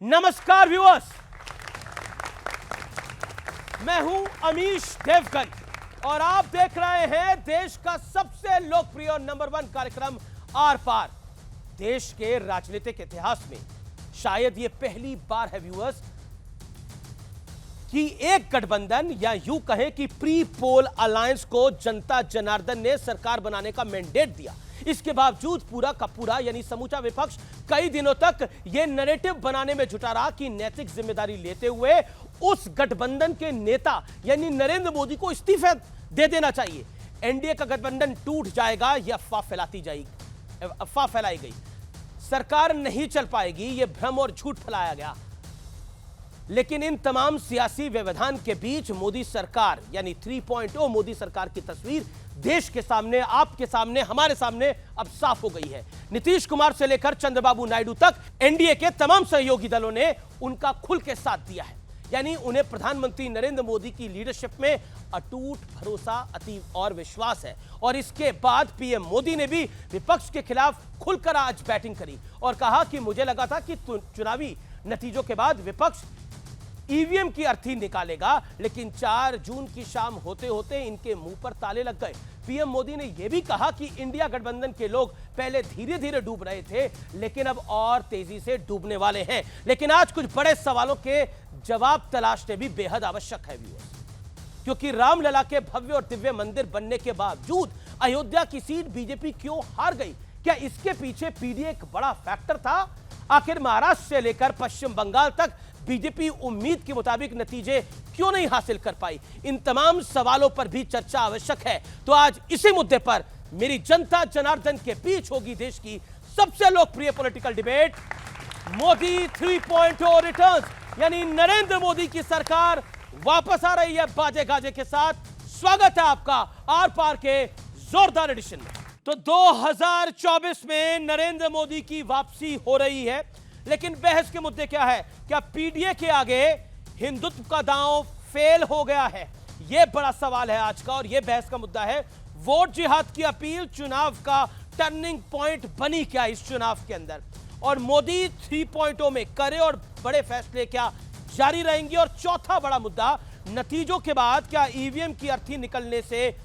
नमस्कार व्यूअर्स, मैं हूं अमीश देवगन और आप देख रहे हैं देश का सबसे लोकप्रिय और नंबर 1 कार्यक्रम आर पार। देश के राजनीतिक इतिहास में शायद यह पहली बार है व्यूअर्स कि एक गठबंधन या यूं कहें कि प्री पोल अलायंस को जनता जनार्दन ने सरकार बनाने का मैंडेट दिया। इसके बावजूद पूरा का पूरा यानी समूचा विपक्ष कई दिनों तक यह नैरेटिव बनाने में जुटा रहा कि नैतिक जिम्मेदारी लेते हुए उस गठबंधन के नेता यानी नरेंद्र मोदी को इस्तीफा दे देना चाहिए। एनडीए का गठबंधन टूट जाएगा, यह अफवाह फैलाई गई। सरकार नहीं चल पाएगी, यह भ्रम और झूठ फैलाया गया। लेकिन इन तमाम सियासी व्यवधान के बीच मोदी सरकार यानी 3.0 मोदी सरकार की तस्वीर देश के सामने, आपके सामने, हमारे सामने अब साफ हो गई है। नीतीश कुमार से लेकर चंद्रबाबू नायडू तक एनडीए के तमाम सहयोगी दलों ने उनका खुल के साथ दिया है। यानी उन्हें प्रधानमंत्री नरेंद्र मोदी की लीडरशिप में अटूट भरोसा, अति और विश्वास है। और इसके बाद पीएम मोदी ने भी विपक्ष के खिलाफ खुलकर आज बैटिंग करी और कहा कि मुझे लगा था कि चुनावी नतीजों के बाद विपक्ष ईवीएम की अर्थी निकालेगा, लेकिन 4 जून की शाम होते होते इनके मुंह पर ताले लग गए। पीएम मोदी ने यह भी कहा कि इंडिया गठबंधन के लोग पहले धीरे धीरे डूब रहे थे, लेकिन अब और तेजी से डूबने वाले हैं। लेकिन आज कुछ बड़े सवालों के जवाब तलाशने भी बेहद आवश्यक है व्यूअर्स, क्योंकि रामलला के भव्य और दिव्य मंदिर बनने के बावजूद अयोध्या की सीट बीजेपी क्यों हार गई? क्या इसके पीछे पीडीए एक बड़ा फैक्टर था? आखिर महाराष्ट्र से लेकर पश्चिम बंगाल तक बीजेपी उम्मीद के मुताबिक नतीजे क्यों नहीं हासिल कर पाई? इन तमाम सवालों पर भी चर्चा आवश्यक है। तो आज इसी मुद्दे पर मेरी जनता जनार्दन के बीच होगी देश की सबसे लोकप्रिय पॉलिटिकल डिबेट, मोदी 3.0 रिटर्न्स, यानी नरेंद्र मोदी की सरकार वापस आ रही है बाजे गाजे के साथ। स्वागत है आपका आर पार के जोरदार एडिशन में। तो 2024 में नरेंद्र मोदी की वापसी हो रही है, लेकिन बहस के मुद्दे क्या है? क्या पीडीए के आगे हिंदुत्व का दांव फेल हो गया है? यह बड़ा सवाल है आज का और यह बहस का मुद्दा है। वोट जिहाद की अपील चुनाव का टर्निंग पॉइंट बनी क्या इस चुनाव के अंदर? और मोदी 3.0 में करे और बड़े फैसले क्या जारी रहेंगे? और चौथा बड़ा मुद्दा, नतीजों के बाद क्या ईवीएम की अर्थी निकलने से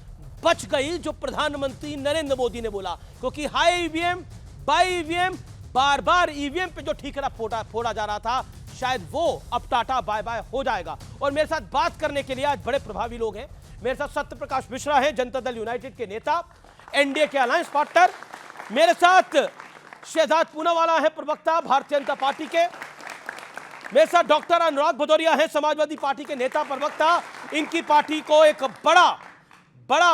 बच गई जो प्रधानमंत्री नरेंद्र मोदी ने बोला? क्योंकि high EVM, by EVM, bar bar EVM पे जो ठीकरा फोड़ा जा रहा था, शायद वो अब टाटा बाय बाय हो जाएगा। और मेरे साथ बात करने के लिए आज बड़े प्रभावी लोग हैं। मेरे साथ सत्य प्रकाश मिश्रा हैं, जनता दल यूनाइटेड के नेता, एनडीए के अलायंस पार्टनर। मेरे साथ शहजाद पूनावाला है, प्रवक्ता भारतीय जनता पार्टी के। मेरे साथ डॉक्टर अनुराग भदौरिया है, समाजवादी पार्टी के नेता, प्रवक्ता। इनकी पार्टी को एक बड़ा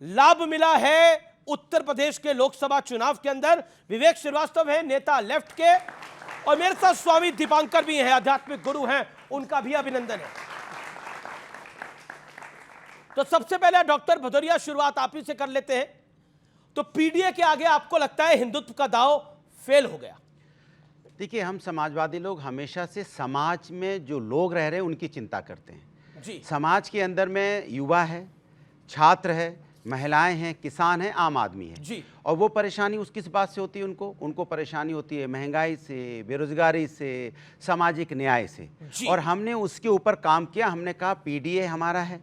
लाभ मिला है उत्तर प्रदेश के लोकसभा चुनाव के अंदर। विवेक श्रीवास्तव है, नेता लेफ्ट के। और मेरे साथ स्वामी दीपांकर भी हैं, आध्यात्मिक गुरु हैं, उनका भी अभिनंदन है। तो सबसे पहले डॉक्टर भदौरिया, शुरुआत आप ही से कर लेते हैं। तो पीडीए के आगे आपको लगता है हिंदुत्व का दांव फेल हो गया? देखिए, हम समाजवादी लोग हमेशा से समाज में जो लोग रह रहे हैं उनकी चिंता करते हैं जी। समाज के अंदर में युवा है, छात्र है, महिलाएं हैं, किसान हैं, आम आदमी है जी। और वो परेशानी किस बात से होती है? उनको परेशानी होती है महंगाई से, बेरोजगारी से, सामाजिक न्याय से। और हमने उसके ऊपर काम किया। हमने कहा पीडीए हमारा है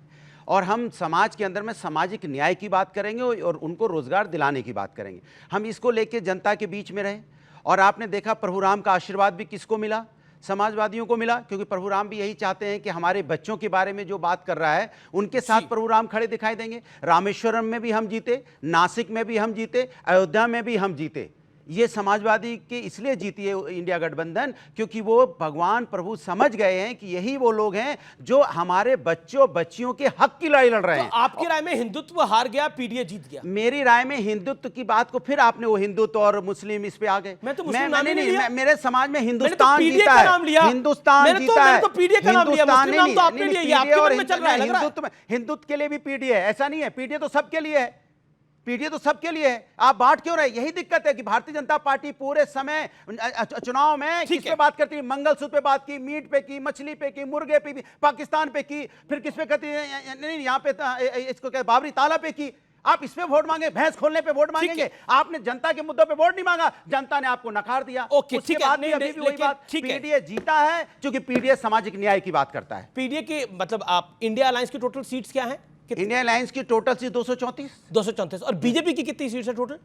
और हम समाज के अंदर में सामाजिक न्याय की बात करेंगे और उनको रोजगार दिलाने की बात करेंगे। हम इसको लेके जनता के बीच में रहे। और आपने देखा प्रभु राम का आशीर्वाद भी किसको मिला? समाजवादियों को मिला, क्योंकि प्रभु राम भी यही चाहते हैं कि हमारे बच्चों के बारे में जो बात कर रहा है उनके साथ प्रभु राम खड़े दिखाई देंगे। रामेश्वरम में भी हम जीते, नासिक में भी हम जीते, अयोध्या में भी हम जीते। ये समाजवादी के इसलिए जीती है इंडिया गठबंधन, क्योंकि वो भगवान प्रभु समझ गए हैं कि यही वो लोग हैं जो हमारे बच्चों बच्चियों के हक की लड़ाई लड़ रहे हैं। तो आपकी राय में हिंदुत्व हार गया, पीडीए जीत गया? मेरी राय में हिंदुत्व की बात को फिर आपने वो हिंदुत्व और मुस्लिम इस पे आ गए। मैं तो मुस्लिम नाम नहीं लिया। मेरे समाज में हिंदुस्तान जीता है, हिंदुस्तान जीता है। तो पीडीए का नाम लिया, मुस्लिम नाम तो आपने लिया। ये आपके मन में चल रहा है। हिंदुत्व के लिए भी पीडीए है, ऐसा नहीं है। पीडीए तो सबके लिए है, पीडीए तो सबके लिए है। आप बांट क्यों रहे? यही दिक्कत है कि भारतीय जनता पार्टी पूरे समय चुनाव में किस पे बात करती है? मंगलसूत्र पे बात की, मीट पे की, मछली पे की, मुर्गे पे की, पाकिस्तान पे की, फिर किस पे करती है? नहीं, यहाँ पे इसको क्या बाबरी ताला पे की। आप इस पे वोट मांगे, भैंस खोलने पे वोट मांगेंगे? आपने जनता के मुद्दों पे वोट नहीं मांगा, जनता ने आपको नकार दिया। ओके, उसके ठीक है, बाद भी नहीं, अभी भी वही लेकिन बात, ठीक है। पीडीए जीता है क्योंकि पीडीए सामाजिक न्याय की बात करता है। पीडीए की मतलब आप इंडिया अलायंस की टोटल सीट्स क्या है? इंडिया अलायंस की टोटल सीट 234। 234। और बीजेपी की कितनी सीट्स है टोटल?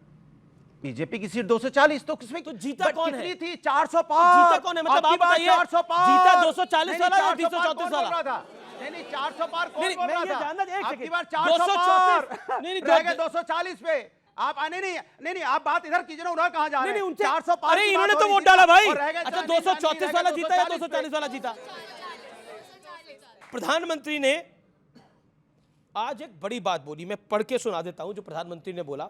बीजेपी की सीट 240। तो किसमें तो जीता कौन है? थी 400 तो पार। जीता कौन है? मतलब आप बताइए, 400 पार जीता 240 वाला या 334 वाला? नहीं 400 पार कौन नहीं, बोल मैं रहा ये था? जानना, एक अब सेकंड, की बार 400 पार नहीं, रह गए 240 पे। आप आने नहीं आप बात इधर कीजिए ना, उन्होंने कहाँ जा रहे हैं? 400 पार। अरे इन्होंने तो वोट डाला भाई। अच्छा 234 वाला जीता या 240 वाला जीता? प्रधानमंत्री ने आज एक बड़ी बात बोली, मैं पढ़ के सुना देता हूं जो प्रधानमंत्री ने बोला।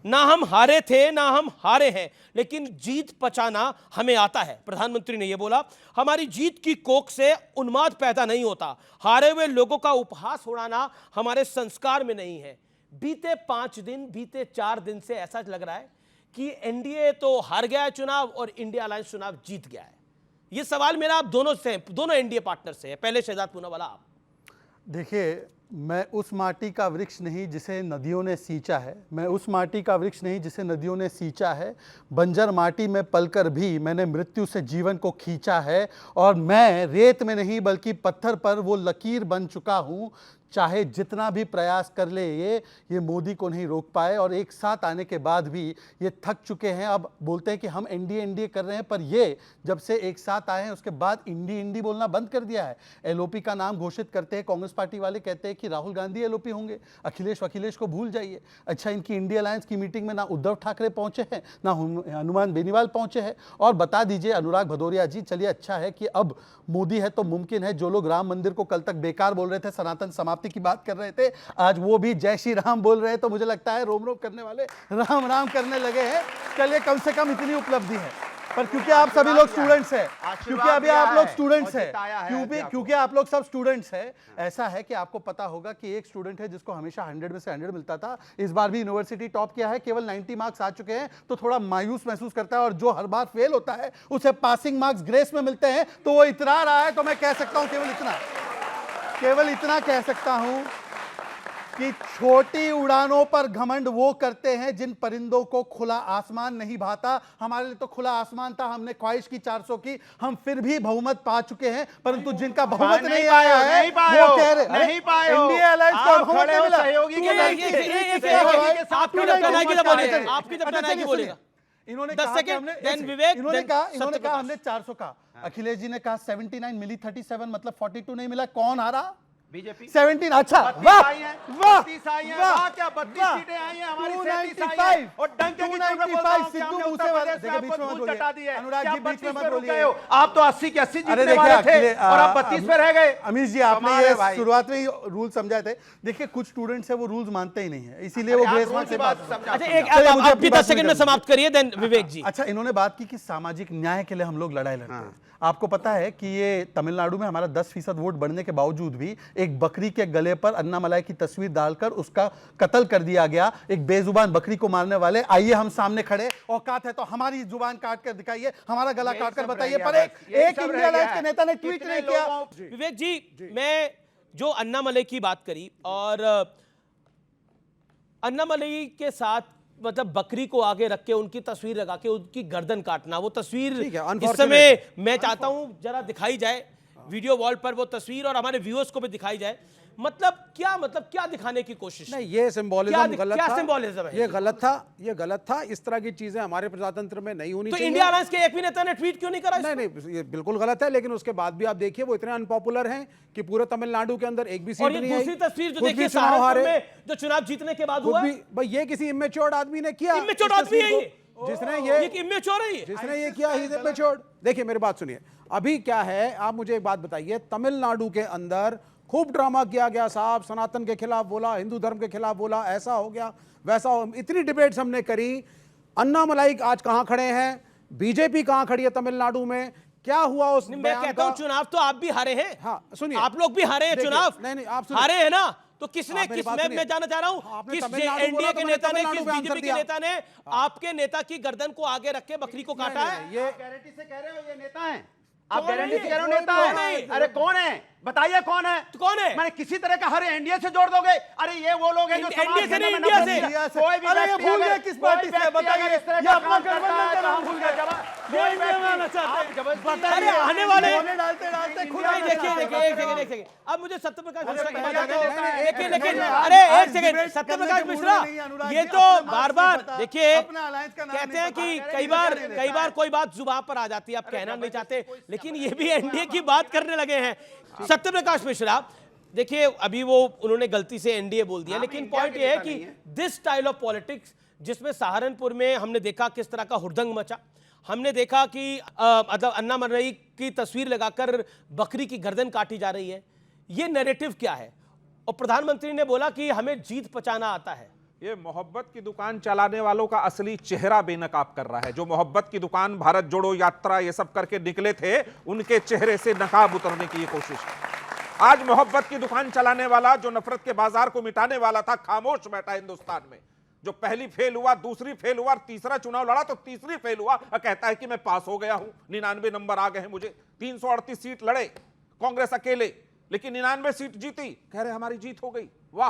ना हम हारे थे ना हम हारे हैं, लेकिन जीत पचाना हमें आता है। प्रधानमंत्री ने यह बोला, हमारी जीत की कोख से उन्माद पैदा नहीं होता, हारे हुए लोगों का उपहास उड़ाना हमारे संस्कार में नहीं है। बीते 5 दिन, बीते 4 दिन से ऐसा लग रहा है कि एनडीए तो हार गया है चुनाव और इंडिया अलायंस चुनाव जीत गया है। यह सवाल मेरा आप दोनों से, दोनों एनडीए पार्टनर से है। पहले शहजाद पूनावाला आप। देखिए, मैं उस माटी का वृक्ष नहीं जिसे नदियों ने सींचा है, मैं उस माटी का वृक्ष नहीं जिसे नदियों ने सींचा है। बंजर माटी में पलकर भी मैंने मृत्यु से जीवन को खींचा है, और मैं रेत में नहीं बल्कि पत्थर पर वो लकीर बन चुका हूँ। चाहे जितना भी प्रयास कर ले ये मोदी को नहीं रोक पाए, और एक साथ आने के बाद भी ये थक चुके हैं। अब बोलते हैं कि हम एनडीए कर रहे हैं, पर ये जब से एक साथ आए हैं उसके बाद इंडी बोलना बंद कर दिया है। एलओपी का नाम घोषित करते हैं कांग्रेस पार्टी वाले, कहते हैं कि राहुल गांधी एलओपी होंगे, अखिलेश को भूल जाइए। अच्छा, इनकी इंडिया अलायंस की मीटिंग में ना उद्धव ठाकरे पहुंचे हैं ना हनुमान बेनीवाल पहुंचे हैं। और बता दीजिए अनुराग भदौरिया जी, चलिए अच्छा है कि अब मोदी है तो मुमकिन है, जो लोग राम मंदिर को कल तक बेकार बोल रहे थे, सनातन समाप्ति की बात कर रहे थे, आज वो भी जय श्री राम बोल रहे हैं। तो मुझे लगता है रोम रोम करने वाले राम राम करने लगे हैं। चलिए, कम से कम इतनी उपलब्धि है। पर क्योंकि आप सभी लोग स्टूडेंट्स हैं, क्योंकि अभी आप लोग स्टूडेंट्स हैं, क्योंकि आप लोग सब स्टूडेंट्स हैं, ऐसा है कि आपको पता होगा कि एक स्टूडेंट है जिसको हमेशा 100 में से 100 मिलता था, इस बार भी यूनिवर्सिटी टॉप किया है, केवल 90 मार्क्स आ चुके हैं, तो थोड़ा मायूस महसूस करता है। और जो हर बार फेल होता है उसे पासिंग मार्क्स ग्रेस में मिलते हैं, तो वो इतरा रहा है। तो मैं कह सकता हूं केवल इतना कह सकता हूं कि छोटी उड़ानों पर घमंड वो करते हैं जिन परिंदों को खुला आसमान नहीं भाता। हमारे लिए तो खुला आसमान था, हमने ख्वाहिश की 400 की, हम फिर भी बहुमत पा चुके हैं। परंतु जिनका बहुमत नहीं आया है वो कह रहे नहीं पाए इंडिया अलायंस को बहुमत नहीं मिला। इन्होंने कहा हमने 400 का, अखिलेश जी ने कहा 79 मिली, 37 मतलब 42 नहीं मिला। कौन हारा? बीजेपी 17। अच्छा, वाह वाह, क्या 32 सीटें आई हैं हमारी, 295 और डंके की चोट पे बोलता हूं, सिद्धू हमने मूसेवाला उत्तर प्रदेश में आपको धूल चटा दी है। अनुराग जी, बीच में मत रुक बोलिए। गए हो आप, तो 80 के 80 अरे जीतने वाले थे देखिए, और आप 32 पे रह गए। अमीश जी, आपने ये शुरुआत में ही रूल समझाए थे। देखिए, कुछ स्टूडेंट्स है वो रूल्स मानते ही नहीं है, इसीलिए वो ग्रेस मार्क्स से बात। अच्छा, एक आप भी 10 सेकंड में समाप्त करिए, देन विवेक जी। अच्छा, इन्होंने बात की कि सामाजिक न्याय के लिए हम लोग लड़ाई लड़ते हैं। आपको पता है कि ये तमिलनाडु में हमारा 10% वोट बढ़ने के बावजूद भी एक बकरी के गले पर अन्नामलाई की तस्वीर डालकर उसका कत्ल कर दिया गया। एक बेजुबान बकरी को मारने वाले, आइए हम सामने खड़े, औकात है तो हमारी जुबान काट कर दिखाइए, हमारा गला काट कर बताइए। पर एक इंडिया अलायंस के नेता ने ट्वीट नहीं किया। विवेक जी, मैं जो अन्नामलाई की बात करी, और अन्नामलाई के साथ मतलब बकरी को आगे रख के उनकी तस्वीर लगा के उनकी गर्दन काटना, वो तस्वीर इस समय मैं चाहता हूं जरा दिखाई जाए वीडियो वॉल पर, वो तस्वीर, और हमारे व्यूअर्स को भी दिखाई जाए। मतलब क्या दिखाने की कोशिश? नहीं, ये सिंबॉलिज्म गलत था। क्या सिंबॉलिज्म है? ये गलत था। इस तरह की चीजें हमारे प्रजातंत्र में नहीं होनी तो चाहिए। इंडिया अलायंस के एक भी नेता ने ट्वीट क्यों नहीं करा? नहीं, ये बिल्कुल गलत है। लेकिन उसके बाद भी आप देखिए, वो इतने अनपॉपुलर हैं कि पूरे तमिलनाडु के अंदर एक भी सीट नहीं है। दूसरी तस्वीर जो देखिए, सहारनपुर में जो चुनाव जीतने के बाद हुआ, भाई ये किसी इमेच्योर्ड आदमी ने किया। इमेच्योर्ड आदमी है ये, जिसने ये किया, ही इज इमेच्योर्ड। देखिए, मेरी बात सुनिए। अभी क्या है, आप मुझे एक बात बताइए। तमिलनाडु के अंदर खूब ड्रामा किया गया साहब, सनातन के खिलाफ बोला, हिंदू धर्म के खिलाफ बोला, ऐसा हो गया वैसा हो, इतनी डिबेट्स हमने करी। अन्नामलाई आज कहां खड़े हैं? बीजेपी कहां खड़ी है तमिलनाडु में? क्या हुआ उस मैं कहता हूं चुनाव तो आप भी हारे हैं। हाँ, सुनिए, आप लोग भी हारे हैं चुनाव। नहीं, आप हारे हैं ना, तो किसने मैं जानना चाह रहा हूं, किस एनडीए के नेता ने, किस बीजेपी के नेता ने आपके नेता की गर्दन को आगे रख के बकरी को काटा है? ये गारंटी से कह रहे हो ये नेता है? आप गारंटी से कह रहे हो नेता है? अरे कौन है? बताइए कौन है? तो कौन है? मैंने किसी तरह का हर एनडीए से जोड़ दोगे? अरे ये वो लोग हैं जो एनडीए से नहीं, समाज इंडिया से। में नफरत- कोई भी अरे ये व्यक्ति भूल अगर- गए किस कोई पार्टी से, व्यक्ति बताइए। अगर इस तरह ये का अपना काम करता गठबंधन है का तो नाम हम भूल उसका गए। जवाब- कोई कोई नहीं आना व्यक्ति- चाहते। आप जबरदस्ती- बताइए, अरे आने वाले- बोले डालते डालते खुद नहीं, आना देखिए चाहते। देखिए एक सेकंड अब मुझे सत्यप्रकाश मिश्रा की बात भैया, आ गई। नहीं, लेकिन नहीं, लेकिन नहीं, अरे आज एक सेकंड डिबेट सत्यप्रकाश करने के मिश्रा मूड में नहीं, अनुराग ये जी, तो अपना बार मार्क्स बार नहीं पता, देखिए अपना अलायंस का नाम कहते नहीं हैं पता। कि अरे कई ये बार क्या कई बार कोई बात जुबान पर आ जाती है, आप कहना नहीं चाहते, लेकिन ये भी एनडीए की बात करने लगे हैं। सत्यप्रकाश मिश्रा देखिए अभी वो उन्होंने गलती से एनडीए बोल दिया, लेकिन पॉइंट ये है कि दिस स्टाइल ऑफ पॉलिटिक्स जिसमें सहारनपुर में हमने देखा किस तरह का हुड़दंग मचा, हमने देखा कि मतलब अन्ना मरई की तस्वीर लगाकर बकरी की गर्दन काटी जा रही है, ये नैरेटिव क्या है? और प्रधानमंत्री ने बोला कि हमें जीत पचाना आता है। ये मोहब्बत की दुकान चलाने वालों का असली चेहरा बेनकाब कर रहा है। जो मोहब्बत की दुकान, भारत जोड़ो यात्रा ये सब करके निकले थे, उनके चेहरे से नकाब उतरने की ये कोशिश है। आज मोहब्बत की दुकान चलाने वाला, जो नफरत के बाजार को मिटाने वाला था, खामोश बैठा हिंदुस्तान में। जो पहली फेल हुआ, दूसरी फेल हुआ, तीसरा चुनाव लड़ा तो तीसरी फेल हुआ, और कहता है कि मैं पास हो गया हूं, 99 नंबर आ गए हैं मुझे। 338 सीट लड़े कांग्रेस अकेले, लेकिन 99 सीट जीती। कह रहे हमारी जीत हो गई। वाह,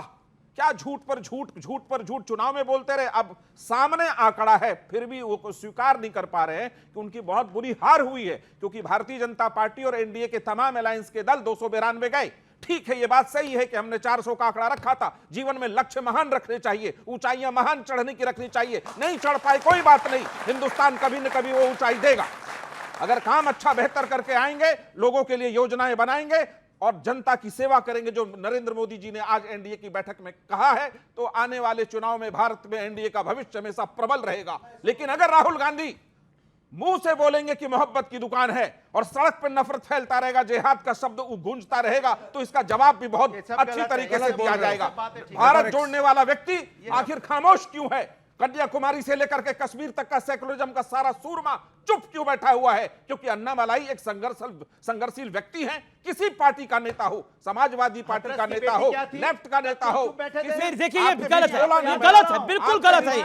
क्या झूठ पर झूठ, झूठ पर झूठ चुनाव में बोलते रहे। अब सामने आंकड़ा है, फिर भी वो स्वीकार नहीं कर पा रहे हैं कि उनकी बहुत बुरी हार हुई है, क्योंकि भारतीय जनता पार्टी और एनडीए के तमाम अलायंस के दल 292 गए। ठीक है, ये बात सही है कि हमने 400 का आंकड़ा रखा था। जीवन में लक्ष्य महान रखने चाहिए, ऊंचाइयां महान चढ़ने की रखनी चाहिए। नहीं चढ़ पाए कोई बात नहीं, हिंदुस्तान कभी न कभी वो ऊंचाई देगा। अगर काम अच्छा बेहतर करके आएंगे, लोगों के लिए योजनाएं बनाएंगे और जनता की सेवा करेंगे, जो नरेंद्र मोदी जी ने आज एनडीए की बैठक में कहा है, तो आने वाले चुनाव में भारत में एनडीए का भविष्य हमेशा प्रबल रहेगा। लेकिन अगर राहुल गांधी मुंह से बोलेंगे कि मोहब्बत की दुकान है और सड़क पर नफरत फैलता रहेगा, जिहाद का शब्द गूंजता रहेगा, तो इसका जवाब भी बहुत अच्छी तरीके से दिया जाएगा। भारत जोड़ने वाला व्यक्ति आखिर खामोश क्यों है? कन्याकुमारी से लेकर के कश्मीर तक का सेकुलरिज्म का सारा सूरमा चुप क्यों बैठा हुआ है? क्योंकि अन्ना मलाई एक संघर्षशील व्यक्ति हैं। किसी पार्टी का नेता हो, समाजवादी पार्टी का नेता हो, लेफ्ट का नेता हो, फिर देखिए ये गलत है, ये गलत है, बिल्कुल गलत है।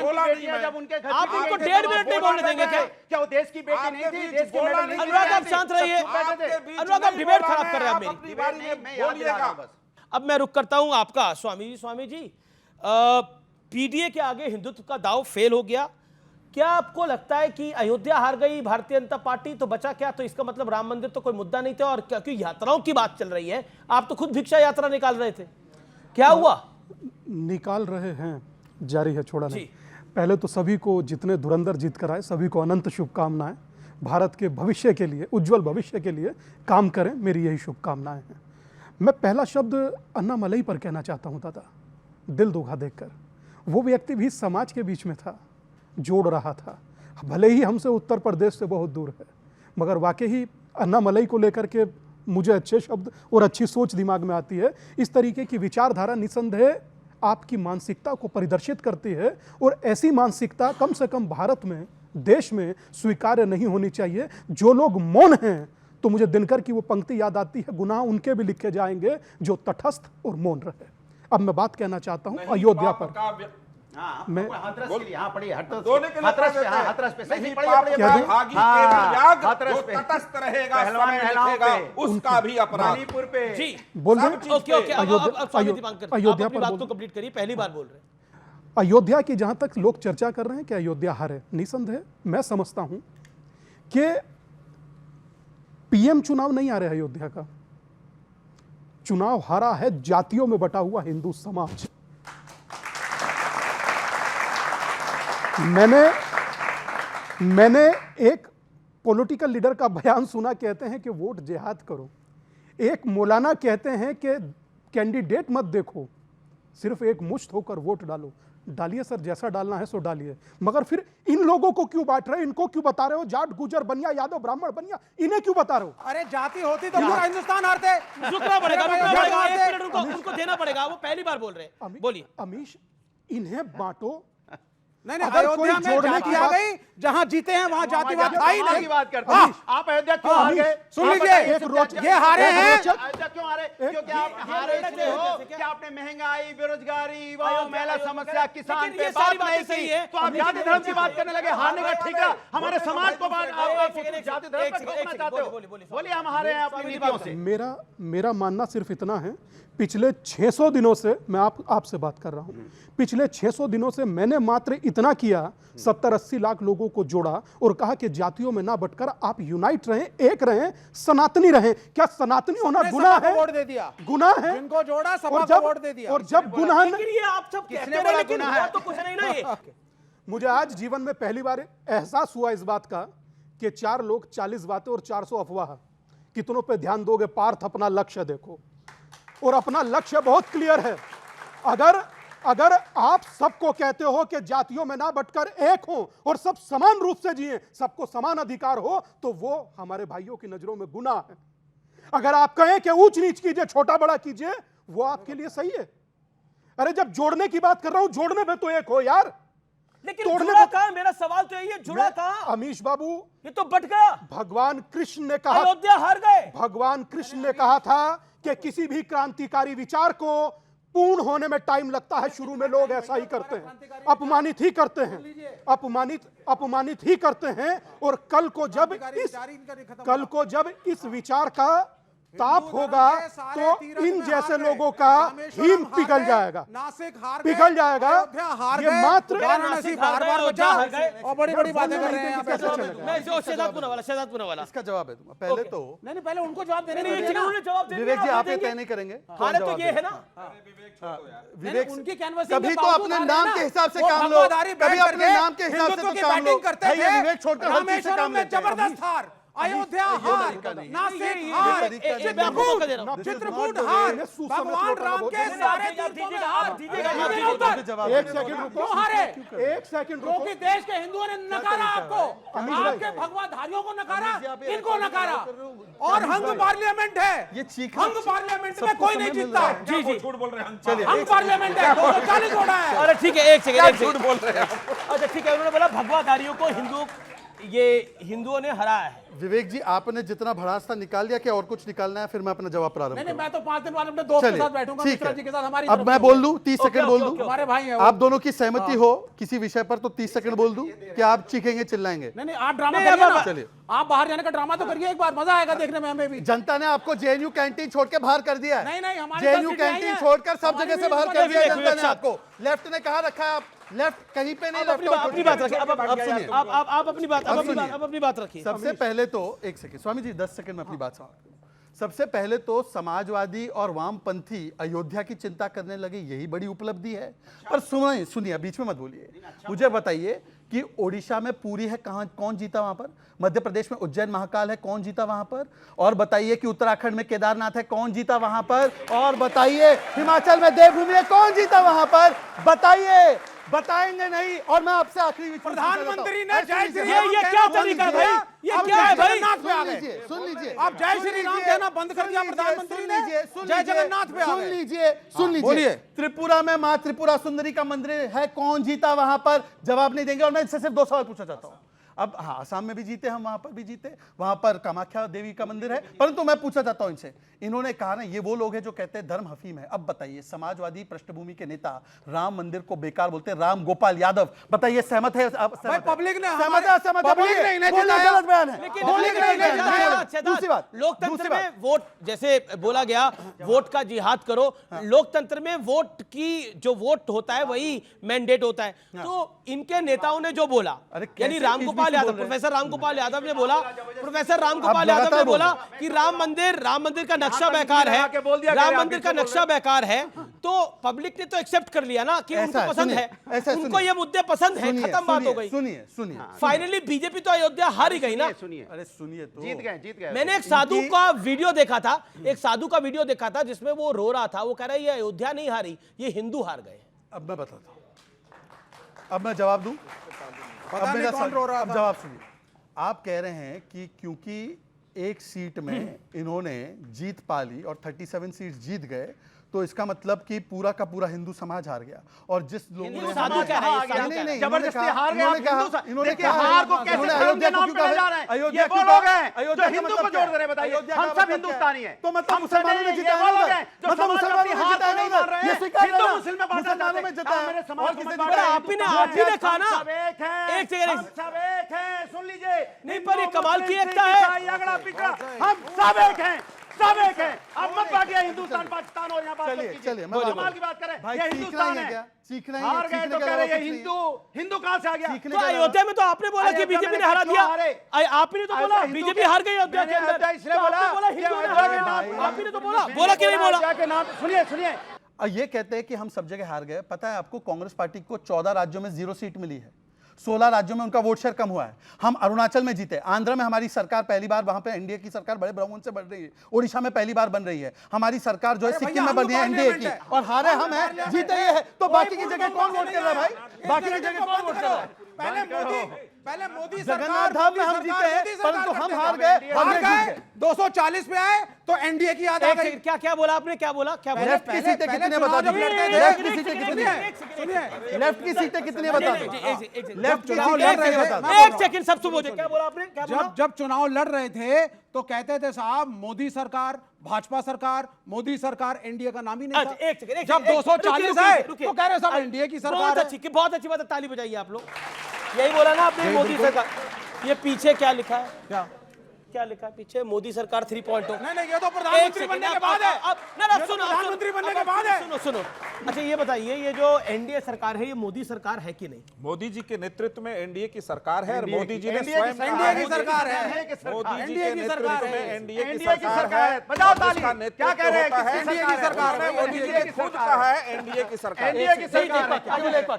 आप उनको 1.5 मिनट नहीं बोलने देंगे क्या? क्या वो देश की बेटी नहीं थी? देश की मेडल नहीं थी? अनुराग आप शांत रहिए, अनुराग आप डिबेट खराब कर रहे हैं आप मेरी। बोलिएगा। अब मैं रुक करता हूं आपका स्वामी जी पीडीए के आगे हिंदुत्व का दाव फेल हो गया। क्या आपको लगता है कि अयोध्या हार गई भारतीय जनता पार्टी तो बचा क्या? तो इसका मतलब राम मंदिर तो कोई मुद्दा नहीं था, और क्योंकि यात्राओं की बात चल रही है, आप तो खुद भिक्षा यात्रा निकाल रहे थे, क्या हुआ? निकाल रहे हैं, जारी है, छोड़ा नहीं। जी। पहले तो सभी को, जितने धुरंधर जीत कर आए, सभी को अनंत शुभकामनाएं। भारत के भविष्य के लिए, उज्जवल भविष्य के लिए काम करें, मेरी यही शुभकामनाएं हैं। मैं पहला शब्द अन्ना मलई पर कहना चाहता हूं दादा, दिल दुखा देखकर। वो व्यक्ति भी समाज के बीच में था, जोड़ रहा था, भले ही हमसे उत्तर प्रदेश से बहुत दूर है, मगर वाकई ही अन्ना मलई को लेकर के मुझे अच्छे शब्द और अच्छी सोच दिमाग में आती है। इस तरीके की विचारधारा निसंदेह आपकी मानसिकता को परिदर्शित करती है, और ऐसी मानसिकता कम से कम भारत में, देश में स्वीकार्य नहीं होनी चाहिए। जो लोग मौन हैं, तो मुझे दिनकर की वो पंक्ति याद आती है, गुनाह उनके भी लिखे जाएंगे जो तटस्थ और मौन रहे। अब मैं बात कहना चाहता हूं अयोध्या पर। मैं हाथरस के लिए, हाँ पढ़िए, दोनों के लिए हाथरस पे सही नहीं, पढ़िए, पाप पढ़िए, का पढ़िए। भागी हाँ, केवल याग, हाथरस जो पे। तटस्थ रहेगा, पहलवान समय महिलाओं लिखेगा, पे। उसका भी अपराध। मणिपुर पे जी बोल रहे सब हैं ओके ओके, अब स्वामी दीपांकर आप अयोध्या अपनी पर बात बोल को रहे कंप्लीट करिए, पहली बार बोल रहे हैं। अयोध्या की जहां तक लोग चर्चा कर रहे हैं कि अयोध्या हारे, निसंदेह मैं समझता हूं कि पीएम चुनाव नहीं आ रहा है अयोध्या का, चुनाव हारा है जातियों में बटा हुआ हिंदू समाज। मैंने एक पॉलिटिकल लीडर का बयान सुना, कहते हैं कि वोट जिहाद करो। एक मौलाना कहते हैं कि कैंडिडेट मत देखो, सिर्फ एक मुश्त होकर वोट डालो। डालिए सर, जैसा डालना है सो डालिए, मगर फिर इन लोगों को क्यों बांट रहे हो? इनको क्यों बता रहे हो जाट, गुजर, बनिया, यादव, ब्राह्मण, बनिया? इन्हें क्यों बता रहे हो? अरे जाति होती तो पूरा हिंदुस्तान हारते। रुकना पड़ेगा, रुकना अरे पड़ेगा, भाई, एक मिनट उनको देना पड़ेगा, वो पहली बार बोल रहे हैं, बोलिए। अमीश, इन्हें बांटो, नहीं नहीं, अगर कोई अयोध्या में जोड़ने जाति की आ बात- गई, जहां जीते हैं वहां जातिवाद था ही की नहीं। बात करते हाँ, हैं आप अयोध्या क्यों हार गए? सुन आप लीजिए, बताइए, एक सत्याग्रह- ये हारे एक हैं। रोचक- अयोध्या क्यों हारे? क्योंकि आप हारे इसलिए हो कि आपने महंगाई, बेरोजगारी, युवाओं, महिला समस्या, किसान लेकिन पे ये बात सारी नहीं बातें सही की, है। तो आप जाति धर्म की बात करने लगे। हारने का ठीक है, हमारे समाज को बात आप एक सेकंड, जाति धर्म पर ठोकना चाहते हो। बोलिए हम हारे हैं अपनी नीतियों से। मेरा मानना सिर्फ इतना है, पिछले 600 दिनों से मैं आपसे बात कर रहा हूं, पिछले 600 दिनों से मैंने मात्र इतना किया, 70-80 लाख लोगों को जोड़ा और कहा कि जातियों में ना बटकर आप यूनाइट रहें, एक रहें, सनातनी रहें। क्या सनातनी होना सबने गुनाह सपा को है? वोट दे दिया। गुनाह है। जिनको जोड़ा सपा और को वोट दे दिया। जब गुनाह लेकिन ये आप सब कहते किसने रहे, बोला लेकिन गुनाह हुआ है? तो कुछ नहीं ना ये। मुझे आज जीवन में पहली बार एहसास हुआ इस बात का कि 4 लोग 40 बातें और 400 अफवाह। कितनों पे ध्यान दोगे? पार्थ, अपना लक्ष्य देखो, और अपना लक्ष्य बहुत क्लियर है। अगर आप सबको कहते हो कि जातियों में ना बटकर एक हो और सब समान रूप से जिए, सबको समान अधिकार हो, तो वो हमारे भाइयों की नजरों में गुनाह है। अगर आप कहें कि ऊंच नीच कीजिए, छोटा बड़ा कीजिए, वो आपके लिए सही है। अरे जब जोड़ने की बात कर रहा हूं, जोड़ने में तो एक हो यार। लेकिन तोड़ने जुड़ा को- कहां? मेरा सवाल तो यही है, जुड़ा कहां? अमीश बाबू, ये तो बट गया। भगवान कृष्ण ने कहा, अयोध्या हार गए। भगवान कृष्ण ने कहा था कि किसी भी क्रांतिकारी विचार को पूर्ण होने में टाइम लगता है। शुरू में लोग ऐसा ही करते हैं, अपमानित ही करते हैं, अपमानित ही करते हैं। और कल को जब इस विचार का ताप होगा तो इन जैसे लोगों का हिम पिघल जाएगा, नासिक हार गए, पिघल जाएगा। अयोध्या हार ये गए, मात्र वाराणसी बार-बार अयोध्या बचा हार गए। और बड़ी-बड़ी बातें कर रहे हैं आप ऐसे चलेगा। मैं जो शहजाद पुनावाला इसका जवाब है दूंगा। पहले तो नहीं पहले उनको जवाब देने नहीं, दीजिए नहीं, ना। उन्होंने जवाब दे विवेक जी दिया, आप ये देंगे। तय नहीं करेंगे। हारे तो ये है ना। विवेक उनकी कैनवसिंग कभी के तो बावजूद अपने हारे नाम ना। के हिसाब से वो काम लो, भगवाधारी बैठ कभी अपने करके नाम के हिसाब से हिंदुत्व तो की काम लो। बैटिंग करते भाई, ये थे। विवेक छोड़कर हर चीज से रामेश्वरम काम में लेते हैं। जबरदस्त हार, अयोध्या हार, नासिक ये हार, तरीका नहीं है। चित्रकूट दे रहा हूं। चित्रकूट हार, भगवान राम के सारे तीर्थों में हार। एक सेकंड रुको, क्यों हारे? एक सेकंड रुको। क्योंकि देश के हिंदुओं ने नकारा आपको, आपके भगवाधारियों को नकारा, इनको नकारा। और हंग पार्लियामेंट है, ये चीखना- हंग पार्लियामेंट में सबको कोई समय नहीं मिल जीतता। रहा है। जी जी। झूठ बोल रहे हैं। चलिए हंग पार्लियामेंट है, 240 वोटा है। अरे ठीक है, एक सेकंड। झूठ बोल रहे हैं। अच्छा ठीक है, उन्होंने बोला भगवाधारियों को हिंदुओं ने हराया है। विवेक जी आपने जितना भड़ास था निकाल दिया, क्या और कुछ निकालना है? फिर मैं अपना जवाब प्रारंभ नहीं करूं। मैं तो 5 दिन बाद अपने दोस्त के चलिए, साथ बैठूंगा, ठीक मिश्रा है। जी के साथ। हमारी अब तरफ मैं से। बोल दूं, 30 सेकंड बोल दूं। हमारे भाई हैं वो। आप दोनों की सहमति हो किसी विषय पर तो 30 सेकंड बोल दूं कि आप चीखेंगे, चिल्लाएंगे? नहीं आप ड्रामा नहीं, करिए अब- ना। चलिए। आप बाहर जाने का ड्रामा तो करिए एक बार, मजा आएगा देखने में हमें भी। जनता ने आपको जेएनयू कैंटीन छोड़ के बाहर कर दिया है। नहीं, हमारी जेएनयू तरफ से कैंटीन नहीं है। छोड़कर सब हमारी जगह से भी बाहर इस कर वजह दिया से जनता ने विवेक आपको। लेफ्ट ने कहा रखा है, आप लेफ्ट कहीं पे नहीं, अब लेफ्ट अपनी बात रखिए। अब सुनिए। आप अपनी बात सुनिए। अब अपनी बात रखिए। सबसे पहले तो एक सेकंड स्वामी जी, 10 सेकंड में अपनी बात समाप्त करूं। सबसे पहले तो समाजवादी और वामपंथी अयोध्या की चिंता करने लगे, यही बड़ी उपलब्धि है। पर सुनिए, बीच में मत बोलिए। मुझे बताइए कि ओडिशा में पूरी है, कहां कौन जीता वहां पर? मध्य प्रदेश में उज्जैन महाकाल है, कौन जीता वहां पर? और बताइए कि उत्तराखंड में केदारनाथ है, कौन जीता वहां पर? और बताइए हिमाचल में देवभूमि है, कौन जीता वहां पर? बताइए। बताएंगे नहीं। और मैं आपसे आखिरी प्रधानमंत्री ने जय श्री ये राम क्या तरीका है भाई? ये क्या है भाई? जगन्नाथ पे आ गए। सुन लीजिए। आप जय श्री राम कहना बंद कर दिया प्रधानमंत्री ने। जय जगन्नाथ पे आ सुन गए। लीजिए। बोलिए। त्रिपुरा में मां त्रिपुरा सुंदरी का मंदिर है, कौन जीता वहां पर? जवाब नहीं देंगे। और मैं इससे सिर्फ 2 सवाल पूछना चाहता हूं। अब हाँ, आसाम में भी जीते हम, वहां पर भी जीते, वहां पर कामाख्या देवी का मंदिर है। परंतु मैं पूछना चाहता हूं इनसे, इन्होंने कहा ना ये वो लोग हैं जो कहते हैं धर्म हफीम है। अब बताइए, समाजवादी पृष्ठभूमि के नेता राम मंदिर को बेकार बोलते हैं, राम गोपाल यादव, बताइए सहमत है? भाई पब्लिक ने सहमत है? पब्लिक ने इन्हें जिताया। गलत बयान है। लेकिन पब्लिक ने इन्हें जिताया। दूसरी बात, लोकतंत्र दूसरी में बात। वोट, जैसे बोला गया वोट का जिहाद करो, लोकतंत्र में वोट की जो वोट होता है वही मैंडेट होता है। तो इनके नेताओं ने जो बोला, अरे कैसे यानी इस रामगोपाल बीच में यादव, बोल रहे हैं? प्रोफेसर रामगोपाल यादव ने बोला, प्रोफेसर रामगोपाल यादव लगातार ने बोल बोला रहे कि राम मंदिर का नक्शा बेकार है, के बोल दिया, राम आप मंदिर का किसको बोल नक्शा बेकार है। तो पब्लिक ने तो एक्सेप्ट कर लिया ना कि ऐसा उनको है, पसंद सुनिए, है, ऐसा है, उनको सुनिए। ये मुद्दे पसंद है, सुनिए, खत्म बात हो गई। सुनिए। फाइनली बीजेपी तो अयोध्या हार ही गई ना। सुनिए, अरे सुनिए तो। जीत गए। मैंने एक साधु का वीडियो देखा था, जिसमें वो रो रहा था। वो कह रहा है ये अयोध्या नहीं हारी, ये हिंदू हार गए। अब मैं बताता हूं, अब मैं जवाब दूं। पता अब नहीं कौन रो रहा अब था। जवाब सुनिए। आप कह रहे हैं कि क्योंकि एक सीट में इन्होंने जीत पा ली और 37 सीट जीत गए, तो इसका मतलब कि पूरा का पूरा हिंदू समाज हार गया। और जिस लोगों ने साधु कह रहे हैं, साधु नहीं, नहीं, जबरदस्ती हार गए आप हिंदू सा- इन्होंने देखिए, कहा हार को कैसे इन्होंने धर्म के अयोध्या को नाम क्यों पे ले कहा? जा रहे हैं? अयोध्या ये क्यों वो कहा? लोग हैं अयोध्या जो का हिंदू मतलब को क्या जोड़ दे रहे हैं, बताइए। अयोध्या हम का सब मतलब क्या हिंदुस्तानी हैं। तो मतलब हम मुसलमानों सब में ये जिताया वो लोग ना हैं जो मतलब समाज मुसलमानों अपनी में हार जिताया को नहीं ना मान रहे हैं। ये स्वीकार हिंदू करना। मुस्लिम में बांटना मुसलमानों में चाहते हैं। जिताया मेरे समाज और को किसी मत ने बांटो। जिताया। आप ही ने कहा ना, हम सब एक हैं। एक सेकंड, हम सब एक हैं, सुन लीजिए। नहीं, पर ये हिंदू, कमाल की मुस्लिम, एकता सिख, है। ईसाई, अगड़ा पिछड़ा, हम सब एक हैं, सब एक हैं। अब मत बांटिए हिंदुस्तान पाकिस्तान और यहाँ बात मत चलिए, कीजिए। चलिए, मैं कमाल की बात करें। भाई ये सीखना ही हिंदुस्तान है है। क्या? सीखना ही है, हार गए सीखने तो के कह अलावा रहे हैं कुछ नहीं। हिंदू कहां से आ गया? सीखने तो के अलावा- अयोध्या में तो आपने बोला कि अयोध्या बीजेपी मैंने ने हरा क्यों दिया। हारे? आप ही ने तो बोला हिंदू बीजेपी के- हार गई अयोध्या के मैंने अंदर। अयोध्या इसलिए तो बोला आपने बोला कि हिंदू ने अयोध्या हारा के दिया। नाम- आप ही ने तो बोला कि नहीं बोला? अयोध्या के नाम सुनिए सुनिए। और ये कहते हैं कि हम सब जगह हार गए। पता है आपको, कांग्रेस पार्टी को 14 राज्यों में 0 सीट मिली है, 16 राज्यों में उनका वोट शेयर कम हुआ है। हम अरुणाचल में जीते, आंध्र में हमारी सरकार पहली बार, वहां पे एनडीए की सरकार बड़े बहुमत से बढ़ रही है, ओडिशा में पहली बार बन रही है, हमारी सरकार जो है अरे सिक्किम भैया, में बन रही है हम तो एनडीए की, पार्लियामेंट है। और हारे हम हैं, जीते ये है। तो बाकी की जगह कौन वोट कर रहा है भाई? बाकी की जगह कौन वोट कर रहा है? पहले मोदी जगन्नाथ धाम में हम जीते हैं, परंतु हम हार गए, हार कांग्रेस जीत गए 240 पे आए तो एनडीए की याद आ एक गई। सेकंड, क्या क्या बोला आपने? क्या बोला? क्या बोला? लेफ्ट की सीटें कितने बता जब दीजिए। लड़ते थे- लेफ्ट की एक सीटें सेकंड, कितनी एक है? सेकंड, सुनिए, लेफ्ट की सीटें कितनी है बता नहीं, दीजिए। नहीं, एक सेकंड। लेफ्ट की चुनाव सीटें लड़ रहे कितनी है थे। बता दीजिए। एक सेकंड, सब सुन क्या बोला आपने? क्या बोला? जब चुनाव लड़ रहे थे तो कहते थे साहब मोदी सरकार, भाजपा सरकार, मोदी सरकार, एनडीए का नाम ही नहीं अच्छा, था। एक सेकंड, जब 240 है तो कह रहे साहब एनडीए की बहुत सरकार है। अच्छी, बहुत अच्छी बात है, ताली बजाइए आप लोग। यही बोला ना आपने, मोदी सरकार। ये पीछे क्या लिखा है? क्या लिखा है पीछे? मोदी सरकार 3.0। नहीं, ये तो प्रधानमंत्री बनने के बाद है। ना सुनो, प्रधानमंत्री बनने के बाद है। सुनो। अच्छा ये बताइए, ये जो एनडीए सरकार है, ये मोदी सरकार है कि नहीं? मोदी जी के नेतृत्व में एनडीए की सरकार है और मोदी जी ने एनडीए की स्वयं सरकार कहा है। है की सरकार है। मोदी जी एनडीए के की सरकार नेतृत्व है। में एनडीए की एनडीए की सरकार सरकार है। है। बजाओ ताली। जिसका क्या नेतृत्व कह रहे हैं? होता है किसकी एनडीए की सरकार है? मोदी जी ने खुद कहा है एनडीए की सरकार। एनडीए की सरकार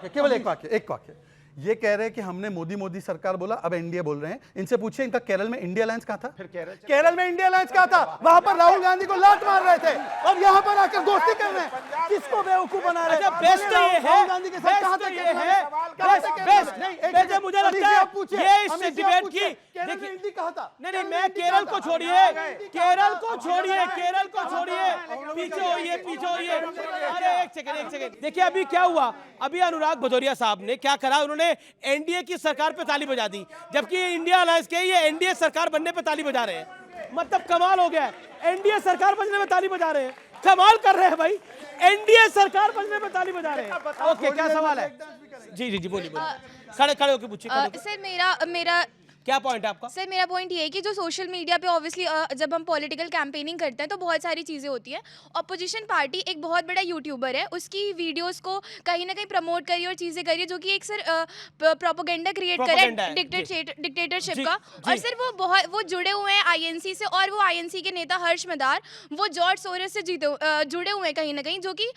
है। केवल एक वाक्य। ये कह रहे हैं कि हमने मोदी सरकार बोला, अब एनडीए बोल रहे हैं। इनसे पूछिए इनका केरल में इंडिया अलायंस कहां था? केरल में इंडिया अलायंस कहां था? वहां पर राहुल गांधी को लात मार रहे थे और यहां पर आकर दोस्ती कर रहे हैं। किसको बेवकूफ बना रहे हैं? अच्छा, बेस्ट तो ये है, राहुल गांधी के साथ बेस्ट कहां तो तक ये केरल में? है, कहां से केरल में? बेस्ट नहीं, नहीं, एक बेस्ट सेकंड, मुझे लगता अमित जी है, आप पूछिए, ये इस अमित जी डिबेट आप पूछिए, की- केरल में देखिए- इंडी कहां था? नहीं, मैं इंडी केरल कहां को था? छोड़िए, इंडी केरल कहां को था? छोड़िए, केरल को छोड़िए, पीछे होइए। अरे एक सेकंड। देखिए अभी क्या हुआ, अभी अनुराग भदौरिया साहब ने क्या करा, उन्होंने एनडीए की सरकार पे ताली बजा दी, जबकि इंडिया अलायंस के ये एनडीए सरकार बनने पे ताली बजा रहे हैं। मतलब कमाल हो गया है। एनडीए सरकार बनने में ताली बजा रहे हैं, कमाल कर रहे हैं भाई। एनडीए सरकार बनने में ताली बजा रहे हैं। ओके, क्या सवाल है? जी बोलिए। खड़े होके पूछिए। सर मेरा क्या पॉइंट है आपका? सर मेरा पॉइंट ये है कि जो सोशल मीडिया पे ऑब्वियसली जब हम पॉलिटिकल कैंपेनिंग करते हैं तो बहुत सारी चीज़ें होती हैं। अपोजिशन पार्टी एक बहुत बड़ा यूट्यूबर है, उसकी वीडियोस को कहीं ना कहीं प्रमोट करिए और चीज़ें करिए जो कि एक सर प्रोपोगेंडा क्रिएट Propaganda है, करे डिक्टेटरशिप जी, का। जी। और सर वो जुड़े हुए हैं आईएनसी से, और वो आईएनसी के नेता हर्ष मदार वो जॉर्ज सोरोस से जुड़े हुए हैं कहीं ना कहीं, जो कि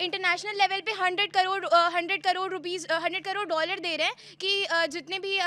इंटरनेशनल लेवल पे 100 करोड़ रुपीस 100 करोड़ डॉलर दे रहे हैं कि जितने भी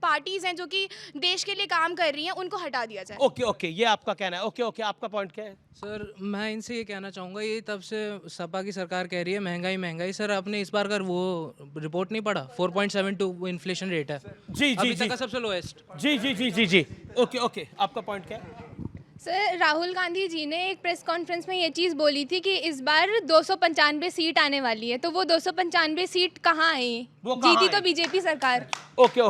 पार्टीज हैं जो कि देश के लिए काम कर रही हैं उनको हटा दिया जाए। ओके, ये आपका कहना है। ओके, आपका पॉइंट क्या है? सर मैं इनसे ये कहना चाहूँगा, ये तब से सपा की सरकार कह रही है महंगाई। सर आपने इस बार का वो रिपोर्ट नहीं पढ़ा? 4.72 इन्फ्लेशन रेट है जी अभी तक का सबसे लोएस्ट। जी। ओके, आपका पॉइंट क्या है? सर राहुल गांधी जी ने एक प्रेस कॉन्फ्रेंस में ये चीज़ बोली थी कि इस बार 295 सीट आने वाली है, तो वो 295 सीट कहाँ आई? वो कहाँ जीती आई? तो बीजेपी सरकार। ओके,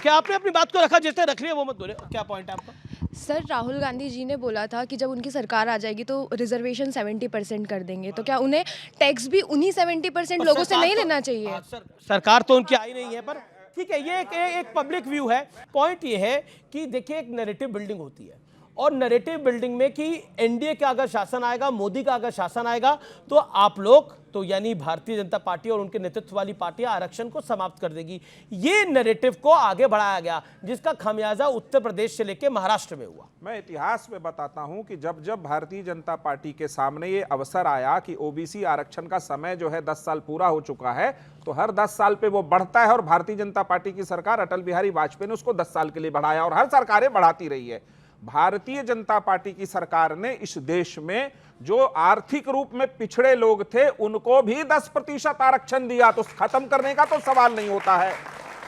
आपने अपनी बात को रखा, जिसने रख लिया वो मत बोले। क्या पॉइंट है आपका? सर राहुल गांधी जी ने बोला था कि जब उनकी सरकार आ जाएगी तो रिजर्वेशन 70% कर देंगे, तो क्या उन्हें टैक्स भी उन्हीं 70% लोगों से नहीं लेना चाहिए? सरकार तो उनकी आई नहीं है, पर ठीक है, ये एक पब्लिक व्यू है। पॉइंट ये है कि देखिए, एक नैरेटिव बिल्डिंग होती है, और नैरेटिव बिल्डिंग में कि एनडीए का अगर शासन आएगा, मोदी का अगर शासन आएगा, तो आप लोग तो यानी भारतीय जनता पार्टी और उनके नेतृत्व वाली पार्टियां आरक्षण को समाप्त कर देगी। ये नैरेटिव को आगे बढ़ाया गया, जिसका खामियाजा उत्तर प्रदेश से लेकर महाराष्ट्र में हुआ। मैं इतिहास में बताता हूं कि जब भारतीय जनता पार्टी के सामने ये अवसर आया कि ओबीसी आरक्षण का समय जो है 10 साल पूरा हो चुका है, तो हर 10 साल पे वो बढ़ता है, और भारतीय जनता पार्टी की सरकार अटल बिहारी वाजपेयी ने उसको 10 साल के लिए बढ़ाया, और हर सरकारें बढ़ाती रही है। भारतीय जनता पार्टी की सरकार ने इस देश में जो आर्थिक रूप में पिछड़े लोग थे उनको भी 10% आरक्षण दिया, तो खत्म करने का तो सवाल नहीं होता है।